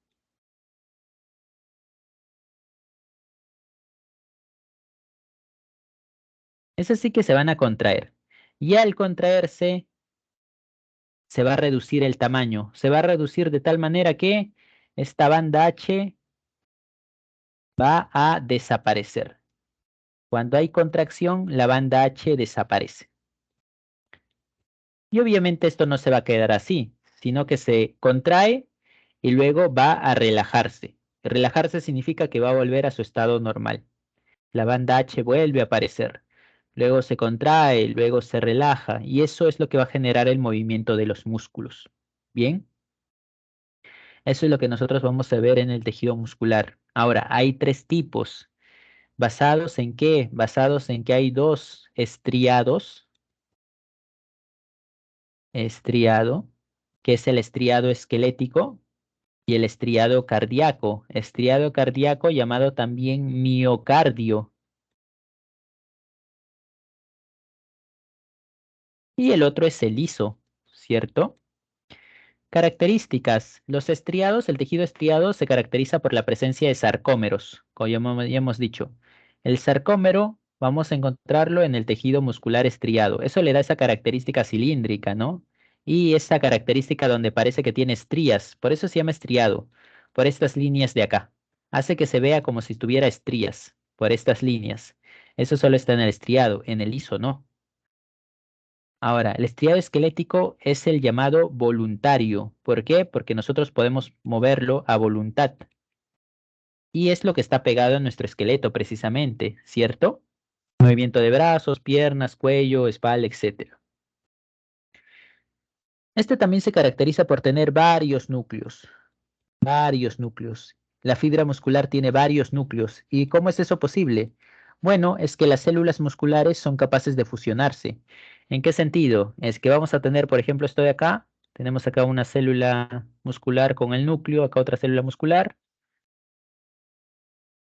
Speaker 2: Es así que se van a contraer. Y al contraerse, se va a reducir el tamaño. Se va a reducir de tal manera que esta banda H va a desaparecer. Cuando hay contracción, la banda H desaparece. Y obviamente esto no se va a quedar así, sino que se contrae y luego va a relajarse. Relajarse significa que va a volver a su estado normal. La banda H vuelve a aparecer. Luego se contrae, luego se relaja y eso es lo que va a generar el movimiento de los músculos. Bien, eso es lo que nosotros vamos a ver en el tejido muscular. Ahora, hay tres tipos. ¿Basados en qué? Basados en que hay dos estriado, que es el estriado esquelético y el estriado cardíaco llamado también miocardio. Y el otro es el liso, ¿cierto? Características. Los estriados, el tejido estriado se caracteriza por la presencia de sarcómeros, como ya hemos dicho. El sarcómero vamos a encontrarlo en el tejido muscular estriado. Eso le da esa característica cilíndrica, ¿no? Y esa característica donde parece que tiene estrías. Por eso se llama estriado, por estas líneas de acá. Hace que se vea como si tuviera estrías, por estas líneas. Eso solo está en el estriado, en el liso no. Ahora, el estriado esquelético es el llamado voluntario. ¿Por qué? Porque nosotros podemos moverlo a voluntad. Y es lo que está pegado a nuestro esqueleto precisamente, ¿cierto? Movimiento de brazos, piernas, cuello, espalda, etc. Este también se caracteriza por tener varios núcleos. Varios núcleos. La fibra muscular tiene varios núcleos. ¿Y cómo es eso posible? Bueno, es que las células musculares son capaces de fusionarse. ¿En qué sentido? Es que vamos a tener, por ejemplo, esto de acá. Tenemos acá una célula muscular con el núcleo, acá otra célula muscular.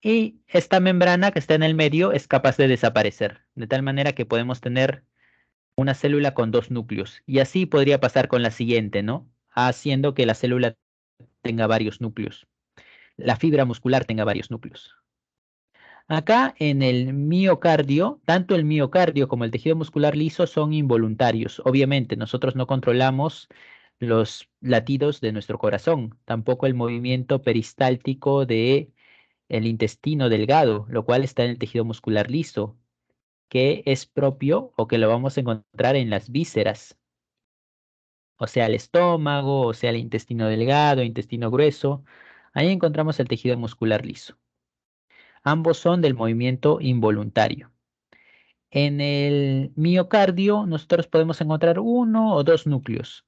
Speaker 2: Y esta membrana que está en el medio es capaz de desaparecer. De tal manera que podemos tener una célula con dos núcleos. Y así podría pasar con la siguiente, ¿no? Haciendo que la célula tenga varios núcleos. La fibra muscular tenga varios núcleos. Acá en el miocardio, tanto el miocardio como el tejido muscular liso son involuntarios. Obviamente, nosotros no controlamos los latidos de nuestro corazón, tampoco el movimiento peristáltico de el intestino delgado, lo cual está en el tejido muscular liso, que es propio o que lo vamos a encontrar en las vísceras, o sea, el estómago, o sea, el intestino delgado, intestino grueso. Ahí encontramos el tejido muscular liso. Ambos son del movimiento involuntario. En el miocardio nosotros podemos encontrar uno o dos núcleos.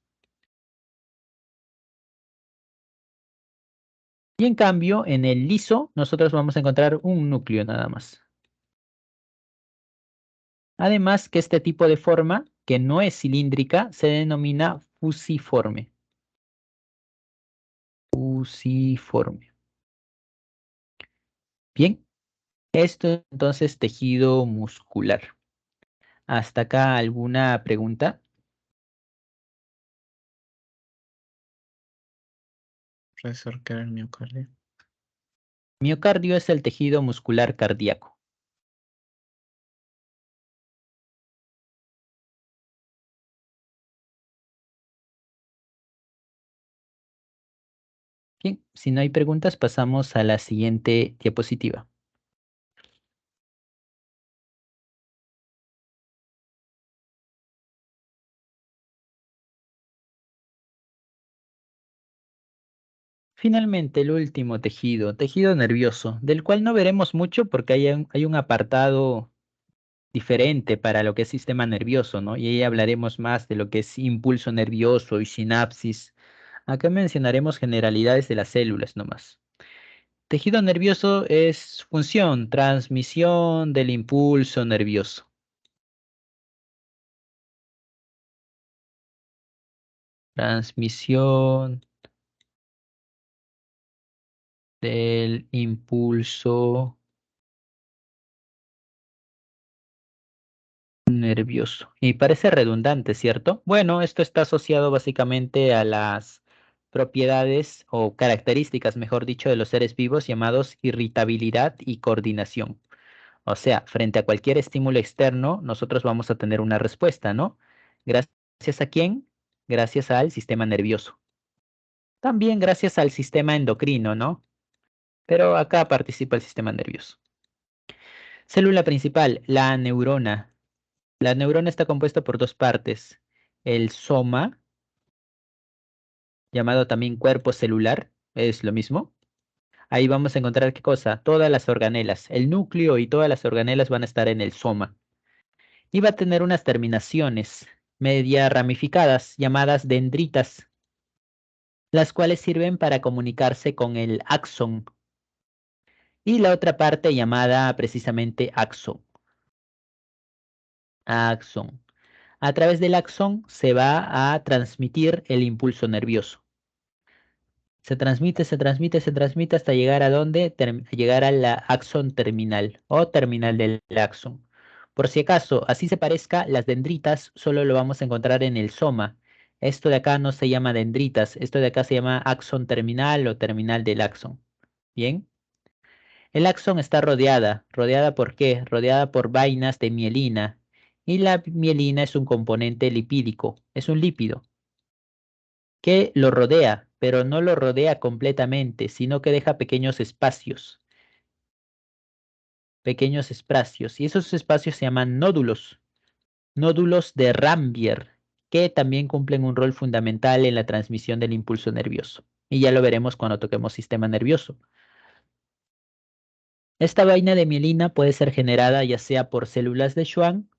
Speaker 2: Y en cambio, en el liso nosotros vamos a encontrar un núcleo nada más. Además que este tipo de forma, que no es cilíndrica, se denomina fusiforme. Fusiforme. Bien, esto es entonces tejido muscular. ¿Hasta acá alguna pregunta?
Speaker 1: Profesor, ¿qué era el miocardio?
Speaker 2: Miocardio es el tejido muscular cardíaco. Bien, si no hay preguntas, pasamos a la siguiente diapositiva. Finalmente, el último tejido, tejido nervioso, del cual no veremos mucho porque hay un apartado diferente para lo que es sistema nervioso, ¿no? Y ahí hablaremos más de lo que es impulso nervioso y sinapsis. Acá mencionaremos generalidades de las células nomás. Tejido nervioso es función, transmisión del impulso nervioso. Transmisión del impulso nervioso. Y parece redundante, ¿cierto? Bueno, esto está asociado básicamente a las propiedades o características, mejor dicho, de los seres vivos llamados irritabilidad y coordinación. O sea, frente a cualquier estímulo externo, nosotros vamos a tener una respuesta, ¿no? ¿Gracias a quién? Gracias al sistema nervioso. También gracias al sistema endocrino, ¿no? Pero acá participa el sistema nervioso. Célula principal, la neurona. La neurona está compuesta por dos partes. El soma, llamado también cuerpo celular, es lo mismo. Ahí vamos a encontrar qué cosa, todas las organelas. El núcleo y todas las organelas van a estar en el soma. Y va a tener unas terminaciones media ramificadas llamadas dendritas, las cuales sirven para comunicarse con el axón. Y la otra parte llamada precisamente axón. Axón. A través del axón se va a transmitir el impulso nervioso. Se transmite hasta llegar a dónde, llegar a la axón terminal o terminal del axón. Por si acaso, así se parezca, las dendritas solo lo vamos a encontrar en el soma. Esto de acá no se llama dendritas, esto de acá se llama axón terminal o terminal del axón. Bien. El axón está ¿rodeada por qué? Rodeada por vainas de mielina. Y la mielina es un componente lipídico, es un lípido que lo rodea, pero no lo rodea completamente, sino que deja pequeños espacios, y esos espacios se llaman nódulos, nódulos de Rambier, que también cumplen un rol fundamental en la transmisión del impulso nervioso. Y ya lo veremos cuando toquemos sistema nervioso. Esta vaina de mielina puede ser generada ya sea por células de Schwann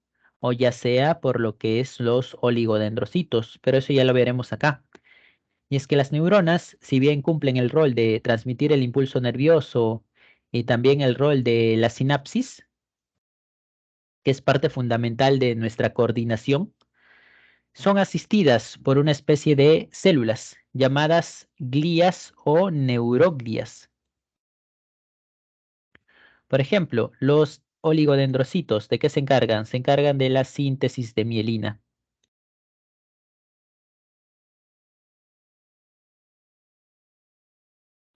Speaker 2: o ya sea por lo que es los oligodendrocitos, pero eso ya lo veremos acá. Y es que las neuronas, si bien cumplen el rol de transmitir el impulso nervioso y también el rol de la sinapsis, que es parte fundamental de nuestra coordinación, son asistidas por una especie de células llamadas glías o neuroglias. Por ejemplo, los oligodendrocitos, ¿de qué se encargan? Se encargan de la síntesis de mielina.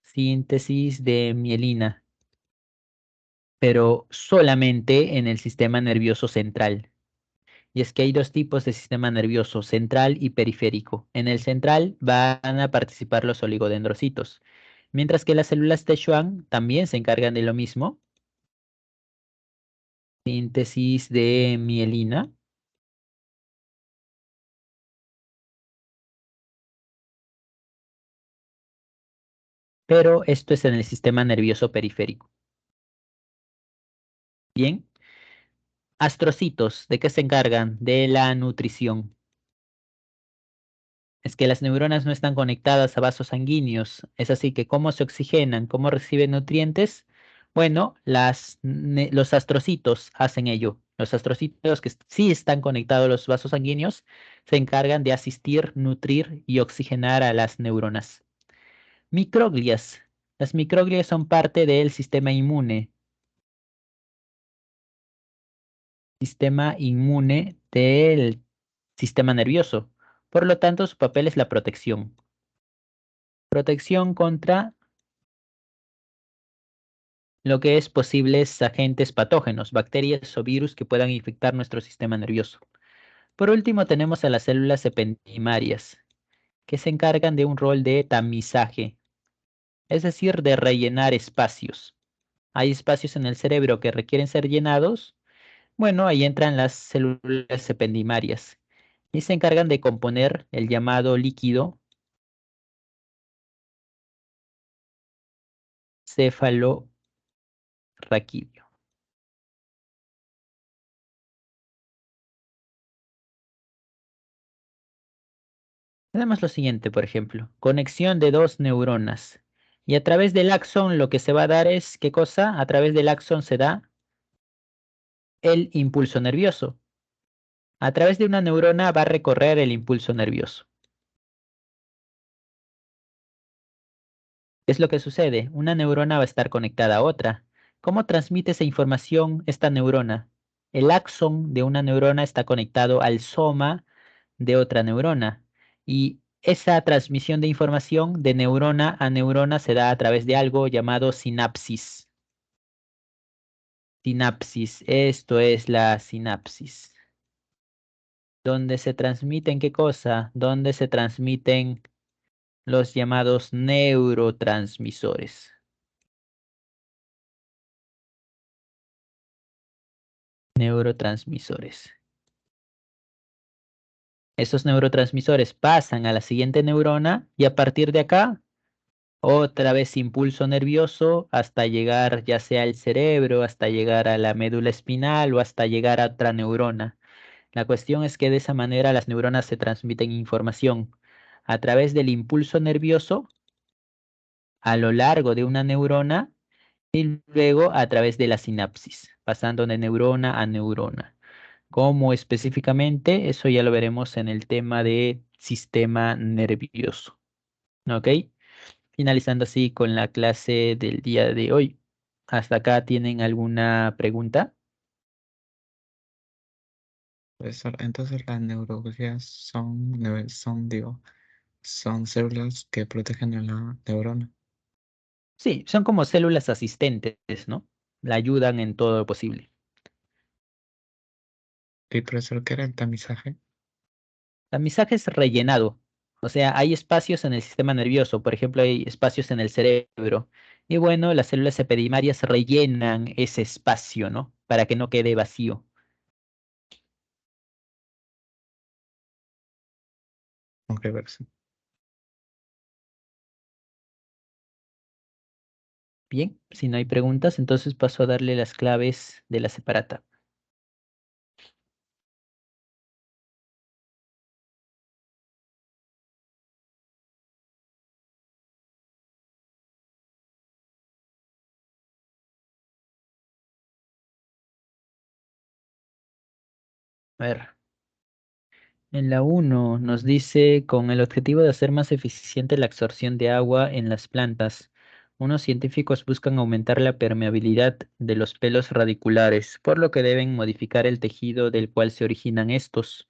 Speaker 2: Síntesis de mielina, pero solamente en el sistema nervioso central. Y es que hay dos tipos de sistema nervioso, central y periférico. En el central van a participar los oligodendrocitos, mientras que las células de Schwann también se encargan de lo mismo, síntesis de mielina, pero esto es en el sistema nervioso periférico. Bien, astrocitos, ¿de qué se encargan? De la nutrición. Es que las neuronas no están conectadas a vasos sanguíneos. Es así que ¿cómo se oxigenan? ¿Cómo reciben nutrientes? Bueno, los astrocitos hacen ello. Los astrocitos que sí están conectados a los vasos sanguíneos se encargan de asistir, nutrir y oxigenar a las neuronas. Microglias. Las microglias son parte del sistema inmune del sistema nervioso. Por lo tanto, su papel es la protección. Protección contra lo que es posibles agentes patógenos, bacterias o virus que puedan infectar nuestro sistema nervioso. Por último, tenemos a las células ependimarias, que se encargan de un rol de tamizaje. es decir, de rellenar espacios. Hay espacios en el cerebro que requieren ser llenados. Bueno, ahí entran las células ependimarias y se encargan de componer el llamado líquido cefalorraquídeo. Tenemos lo siguiente, por ejemplo, conexión de dos neuronas. Y a través del axón lo que se va a dar es, ¿qué cosa? A través del axón se da el impulso nervioso. A través de una neurona va a recorrer el impulso nervioso. ¿Qué es lo que sucede? Una neurona va a estar conectada a otra. ¿Cómo transmite esa información esta neurona? El axón de una neurona está conectado al soma de otra neurona. Y esa transmisión de información de neurona a neurona se da a través de algo llamado sinapsis. Sinapsis, esto es la sinapsis. ¿Dónde se transmiten qué cosa? ¿Dónde se transmiten los llamados neurotransmisores? Neurotransmisores. Esos neurotransmisores pasan a la siguiente neurona y a partir de acá, otra vez impulso nervioso hasta llegar ya sea al cerebro, hasta llegar a la médula espinal o hasta llegar a otra neurona. La cuestión es que de esa manera las neuronas se transmiten información a través del impulso nervioso a lo largo de una neurona y luego a través de la sinapsis, pasando de neurona a neurona. ¿Cómo específicamente? Eso ya lo veremos en el tema de sistema nervioso. ¿Ok? Finalizando así con la clase del día de hoy. ¿Hasta acá tienen alguna pregunta?
Speaker 1: Profesor, entonces las neuroglias son células que protegen a la neurona.
Speaker 2: Sí, son como células asistentes, ¿no? La ayudan en todo lo posible.
Speaker 1: ¿Y profesor, qué era el tamizaje?
Speaker 2: Tamizaje es rellenado. O sea, hay espacios en el sistema nervioso, por ejemplo, hay espacios en el cerebro. Y bueno, las células epidimarias rellenan ese espacio, ¿no? Para que no quede vacío.
Speaker 1: Ok, profesor.
Speaker 2: Bien, si no hay preguntas, entonces paso a darle las claves de la separata. A ver, en la uno nos dice, con el objetivo de hacer más eficiente la absorción de agua en las plantas, unos científicos buscan aumentar la permeabilidad de los pelos radiculares, por lo que deben modificar el tejido del cual se originan estos.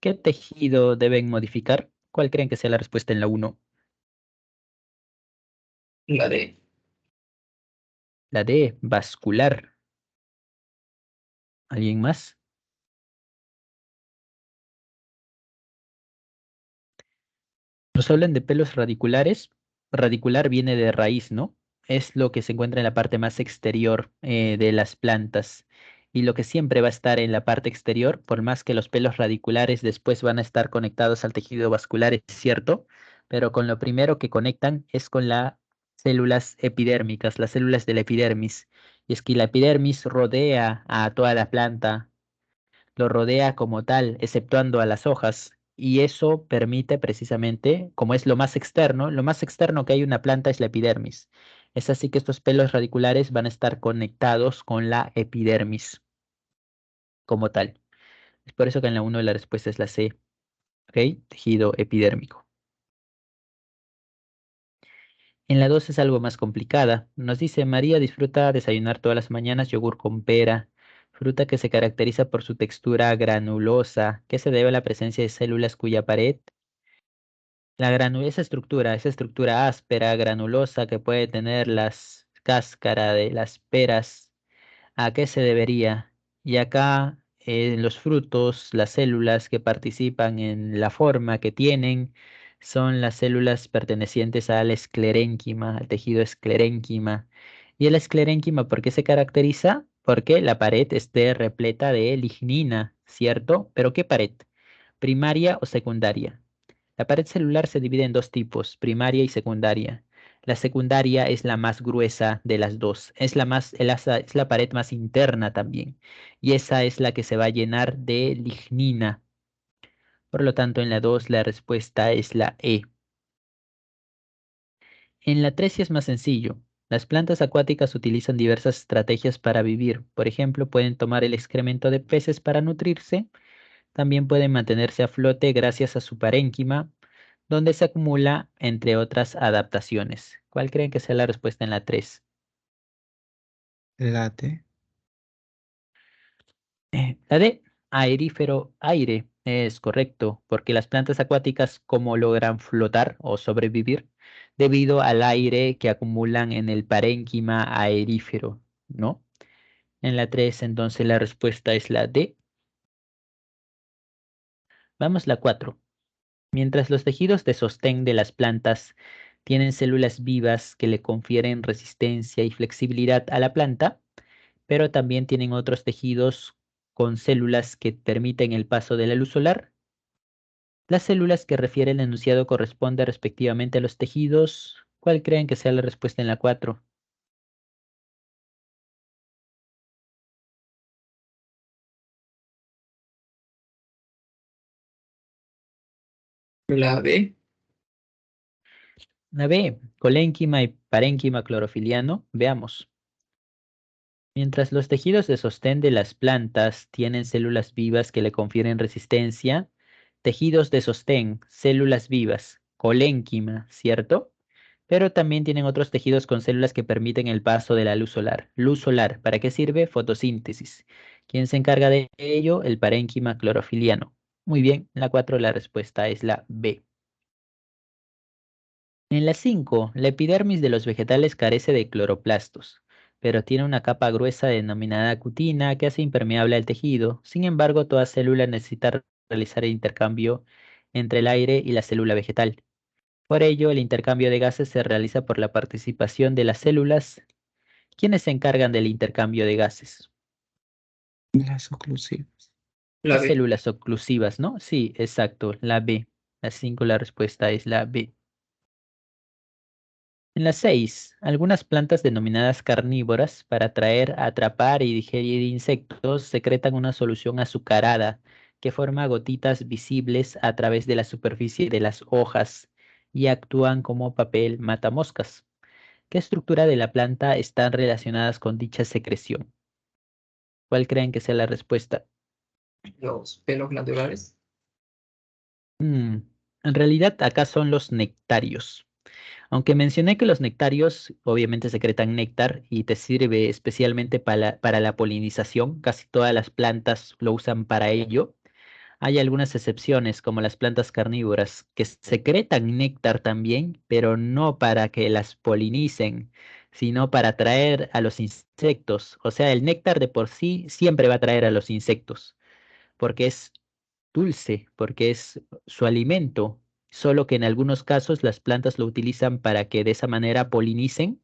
Speaker 2: ¿Qué tejido deben modificar? ¿Cuál creen que sea la respuesta en la uno?
Speaker 1: La D.
Speaker 2: La D, vascular. ¿Alguien más? Nos hablan de pelos radiculares. Radicular viene de raíz, ¿no? Es lo que se encuentra en la parte más exterior de las plantas. Y lo que siempre va a estar en la parte exterior, por más que los pelos radiculares después van a estar conectados al tejido vascular, es cierto, pero con lo primero que conectan es con las células epidérmicas, las células de la epidermis. Y es que la epidermis rodea a toda la planta, lo rodea como tal, exceptuando a las hojas, y eso permite precisamente, como es lo más externo que hay en una planta es la epidermis. Es así que estos pelos radiculares van a estar conectados con la epidermis como tal. Es por eso que en la uno la respuesta es la C, ¿ok? Tejido epidérmico. En la 2 es algo más complicada. Nos dice, María disfruta desayunar todas las mañanas yogur con pera, fruta que se caracteriza por su textura granulosa, que se debe a la presencia de células cuya pared, esa estructura áspera, granulosa que puede tener las cáscara de las peras, ¿a qué se debería? Y acá los frutos, las células que participan en la forma que tienen, Son las células pertenecientes al esclerénquima, al tejido esclerénquima. ¿Y el esclerénquima por qué se caracteriza? Porque la pared esté repleta de lignina, ¿cierto? ¿Pero qué pared? ¿Primaria o secundaria? La pared celular se divide en dos tipos, primaria y secundaria. La secundaria es la más gruesa de las dos, es la pared más interna también, y esa es la que se va a llenar de lignina. Por lo tanto, en la 2 la respuesta es la E. En la 3 sí es más sencillo. Las plantas acuáticas utilizan diversas estrategias para vivir. Por ejemplo, pueden tomar el excremento de peces para nutrirse. También pueden mantenerse a flote gracias a su parénquima, donde se acumula, entre otras adaptaciones. ¿Cuál creen que sea la respuesta en la 3?
Speaker 1: Late.
Speaker 2: La D, aerífero aire, es correcto, porque las plantas acuáticas, ¿cómo logran flotar o sobrevivir? Debido al aire que acumulan en el parénquima aerífero, ¿no? En la 3, entonces la respuesta es la D. Vamos la 4. Mientras los tejidos de sostén de las plantas tienen células vivas que le confieren resistencia y flexibilidad a la planta, pero también tienen otros tejidos con células que permiten el paso de la luz solar. Las células que refiere el enunciado corresponden respectivamente a los tejidos. ¿Cuál creen que sea la respuesta en la 4?
Speaker 1: La B.
Speaker 2: La B, colénquima y parénquima clorofiliano. Veamos. Mientras los tejidos de sostén de las plantas tienen células vivas que le confieren resistencia, tejidos de sostén, células vivas, colénquima, ¿cierto? Pero también tienen otros tejidos con células que permiten el paso de la luz solar. Luz solar, ¿para qué sirve? Fotosíntesis. ¿Quién se encarga de ello? El parénquima clorofiliano. Muy bien, la 4 la respuesta es la B. En la 5, la epidermis de los vegetales carece de cloroplastos, pero tiene una capa gruesa denominada cutina que hace impermeable al tejido. Sin embargo, toda célula necesita realizar el intercambio entre el aire y la célula vegetal. Por ello, el intercambio de gases se realiza por la participación de las células. ¿Quiénes se encargan del intercambio de gases?
Speaker 1: Las oclusivas. La
Speaker 2: Las
Speaker 1: B.
Speaker 2: células oclusivas, ¿no? Sí, exacto, la B. La 5, la respuesta es la B. En la 6, algunas plantas denominadas carnívoras, para atraer, atrapar y digerir insectos, secretan una solución azucarada que forma gotitas visibles a través de la superficie de las hojas y actúan como papel matamoscas. ¿Qué estructura de la planta están relacionadas con dicha secreción? ¿Cuál creen que sea la respuesta?
Speaker 1: Los pelos glandulares.
Speaker 2: Mm, en realidad acá son los nectarios. Aunque mencioné que los nectarios obviamente secretan néctar y te sirve especialmente para la polinización, casi todas las plantas lo usan para ello. Hay algunas excepciones, como las plantas carnívoras, que secretan néctar también, pero no para que las polinicen, sino para atraer a los insectos. O sea, el néctar de por sí siempre va a atraer a los insectos, porque es dulce, porque es su alimento, solo que en algunos casos las plantas lo utilizan para que de esa manera polinicen,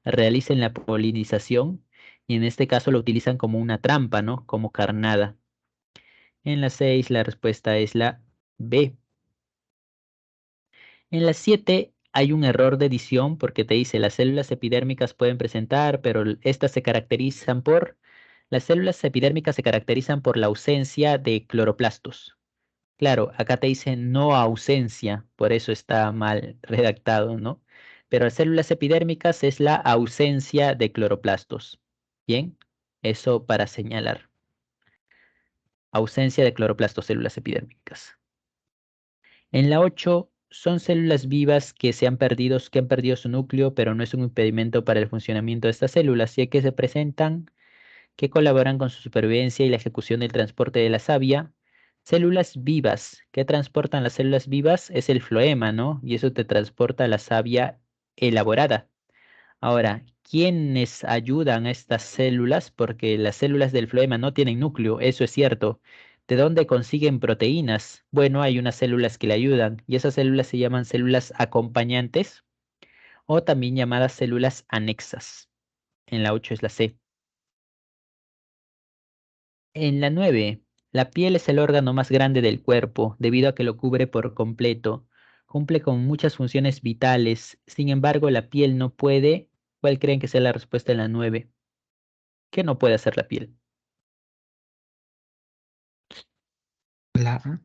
Speaker 2: realicen la polinización, y en este caso lo utilizan como una trampa, ¿no? Como carnada. En la 6 la respuesta es la B. En la 7 hay un error de edición porque te dice las células epidérmicas pueden presentar, pero estas se caracterizan por, las células epidérmicas se caracterizan por la ausencia de cloroplastos. Claro, acá te dice no ausencia, por eso está mal redactado, ¿no? Pero las células epidérmicas es la ausencia de cloroplastos. Bien, eso para señalar. Ausencia de cloroplastos, células epidérmicas. En la 8 son células vivas que han perdido su núcleo, pero no es un impedimento para el funcionamiento de estas células, ya que se presentan que colaboran con su supervivencia y la ejecución del transporte de la savia. Células vivas. ¿Qué transportan las células vivas? Es el floema, ¿no? Y eso te transporta la savia elaborada. Ahora, ¿quiénes ayudan a estas células? Porque las células del floema no tienen núcleo, eso es cierto, ¿De dónde consiguen proteínas? Bueno, hay unas células que le ayudan y esas células se llaman células acompañantes o también llamadas células anexas. En la 8 es la C. En la 9, la piel es el órgano más grande del cuerpo debido a que lo cubre por completo. Cumple con muchas funciones vitales. Sin embargo, la piel no puede. ¿Cuál creen que sea la respuesta en la 9? ¿Qué no puede hacer la piel?
Speaker 1: La A.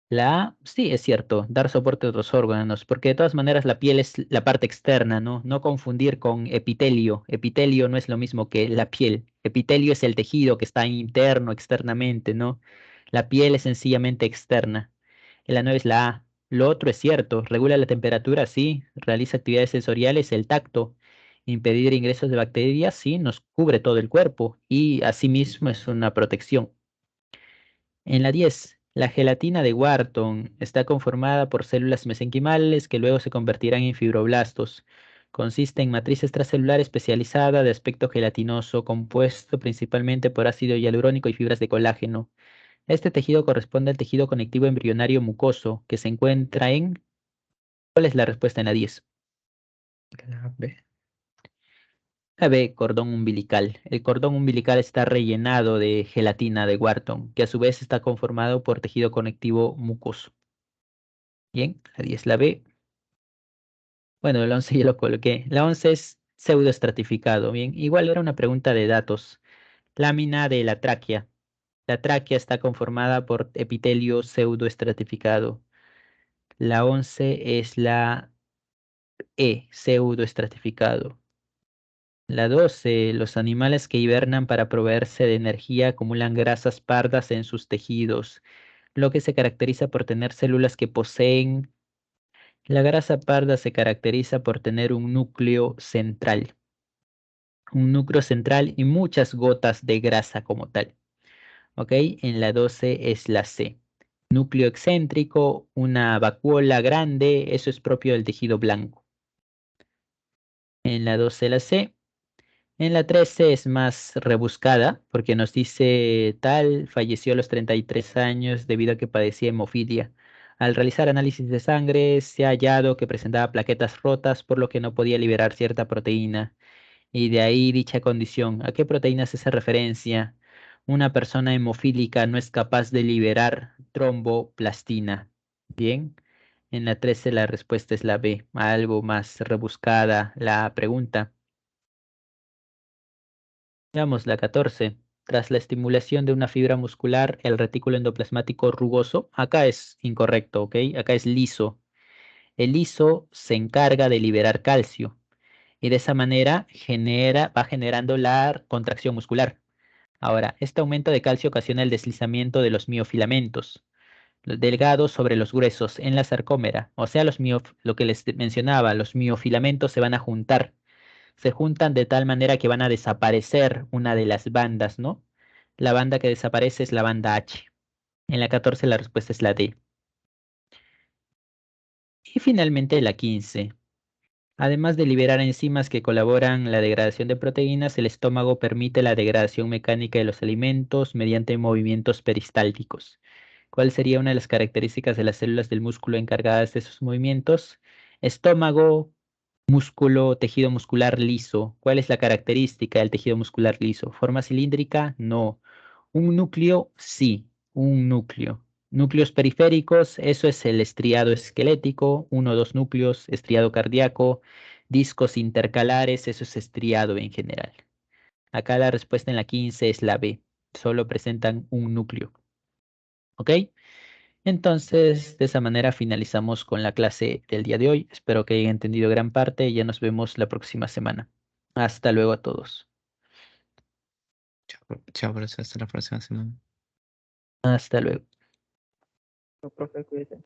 Speaker 2: La A, sí, es cierto, dar soporte a otros órganos, porque de todas maneras la piel es la parte externa, ¿no? No confundir con epitelio. Epitelio no es lo mismo que la piel. Epitelio es el tejido que está interno, externamente, ¿no? La piel es sencillamente externa. La 9 es la A. Lo otro es cierto, regula la temperatura, sí, realiza actividades sensoriales, el tacto, impedir ingresos de bacterias, sí, nos cubre todo el cuerpo y asimismo es una protección. En la 10, la gelatina de Wharton está conformada por células mesenquimales que luego se convertirán en fibroblastos. Consiste en matriz extracelular especializada de aspecto gelatinoso, compuesto principalmente por ácido hialurónico y fibras de colágeno. Este tejido corresponde al tejido conectivo embrionario mucoso, que se encuentra en... ¿Cuál es la respuesta en la 10?
Speaker 1: La B.
Speaker 2: La B, cordón umbilical. El cordón umbilical está rellenado de gelatina de Wharton, que a su vez está conformado por tejido conectivo mucoso. Bien, la 10, la B. Bueno, el 11 ya lo coloqué. La 11 es pseudoestratificado. Bien, igual era una pregunta de datos. Lámina de la tráquea. La tráquea está conformada por epitelio pseudoestratificado. La 11 es la E, pseudoestratificado. La 12, los animales que hibernan para proveerse de energía acumulan grasas pardas en sus tejidos, lo que se caracteriza por tener células que poseen. La grasa parda se caracteriza por tener un núcleo central y muchas gotas de grasa como tal. ¿Ok? En la 12 es la C. Núcleo excéntrico, una vacuola grande, eso es propio del tejido blanco. En la 12 la C. En la 13 es más rebuscada porque nos dice tal, falleció a los 33 años debido a que padecía hemofilia. Al realizar análisis de sangre se ha hallado que presentaba plaquetas rotas por lo que no podía liberar cierta proteína. Y de ahí dicha condición. ¿A qué proteína se hace referencia? Una persona hemofílica no es capaz de liberar tromboplastina. Bien. En la 13 la respuesta es la B, algo más rebuscada la pregunta. Veamos la 14. Tras la estimulación de una fibra muscular, el retículo endoplasmático rugoso, acá es incorrecto, ¿ok? Acá es liso. El liso se encarga de liberar calcio y de esa manera va generando la contracción muscular. Ahora, este aumento de calcio ocasiona el deslizamiento de los miofilamentos, los delgados sobre los gruesos en la sarcómera. O sea, lo que les mencionaba, los miofilamentos se juntan de tal manera que van a desaparecer una de las bandas, ¿no? La banda que desaparece es la banda H. En la 14 la respuesta es la D. Y finalmente la 15. Además de liberar enzimas que colaboran en la degradación de proteínas, el estómago permite la degradación mecánica de los alimentos mediante movimientos peristálticos. ¿Cuál sería una de las características de las células del músculo encargadas de esos movimientos? Estómago, músculo, tejido muscular liso. ¿Cuál es la característica del tejido muscular liso? ¿Forma cilíndrica? No. Un núcleo, sí, un núcleo. Núcleos periféricos, eso es el estriado esquelético, uno o dos núcleos, estriado cardíaco, discos intercalares, eso es estriado en general. Acá la respuesta en la 15 es la B, solo presentan un núcleo. ¿Ok? Entonces, de esa manera finalizamos con la clase del día de hoy. Espero que hayan entendido gran parte y ya nos vemos la próxima semana. Hasta luego a todos.
Speaker 1: Chao, chao, profesor. Hasta la próxima semana.
Speaker 2: Hasta luego.
Speaker 1: Chao, profe, cuídate.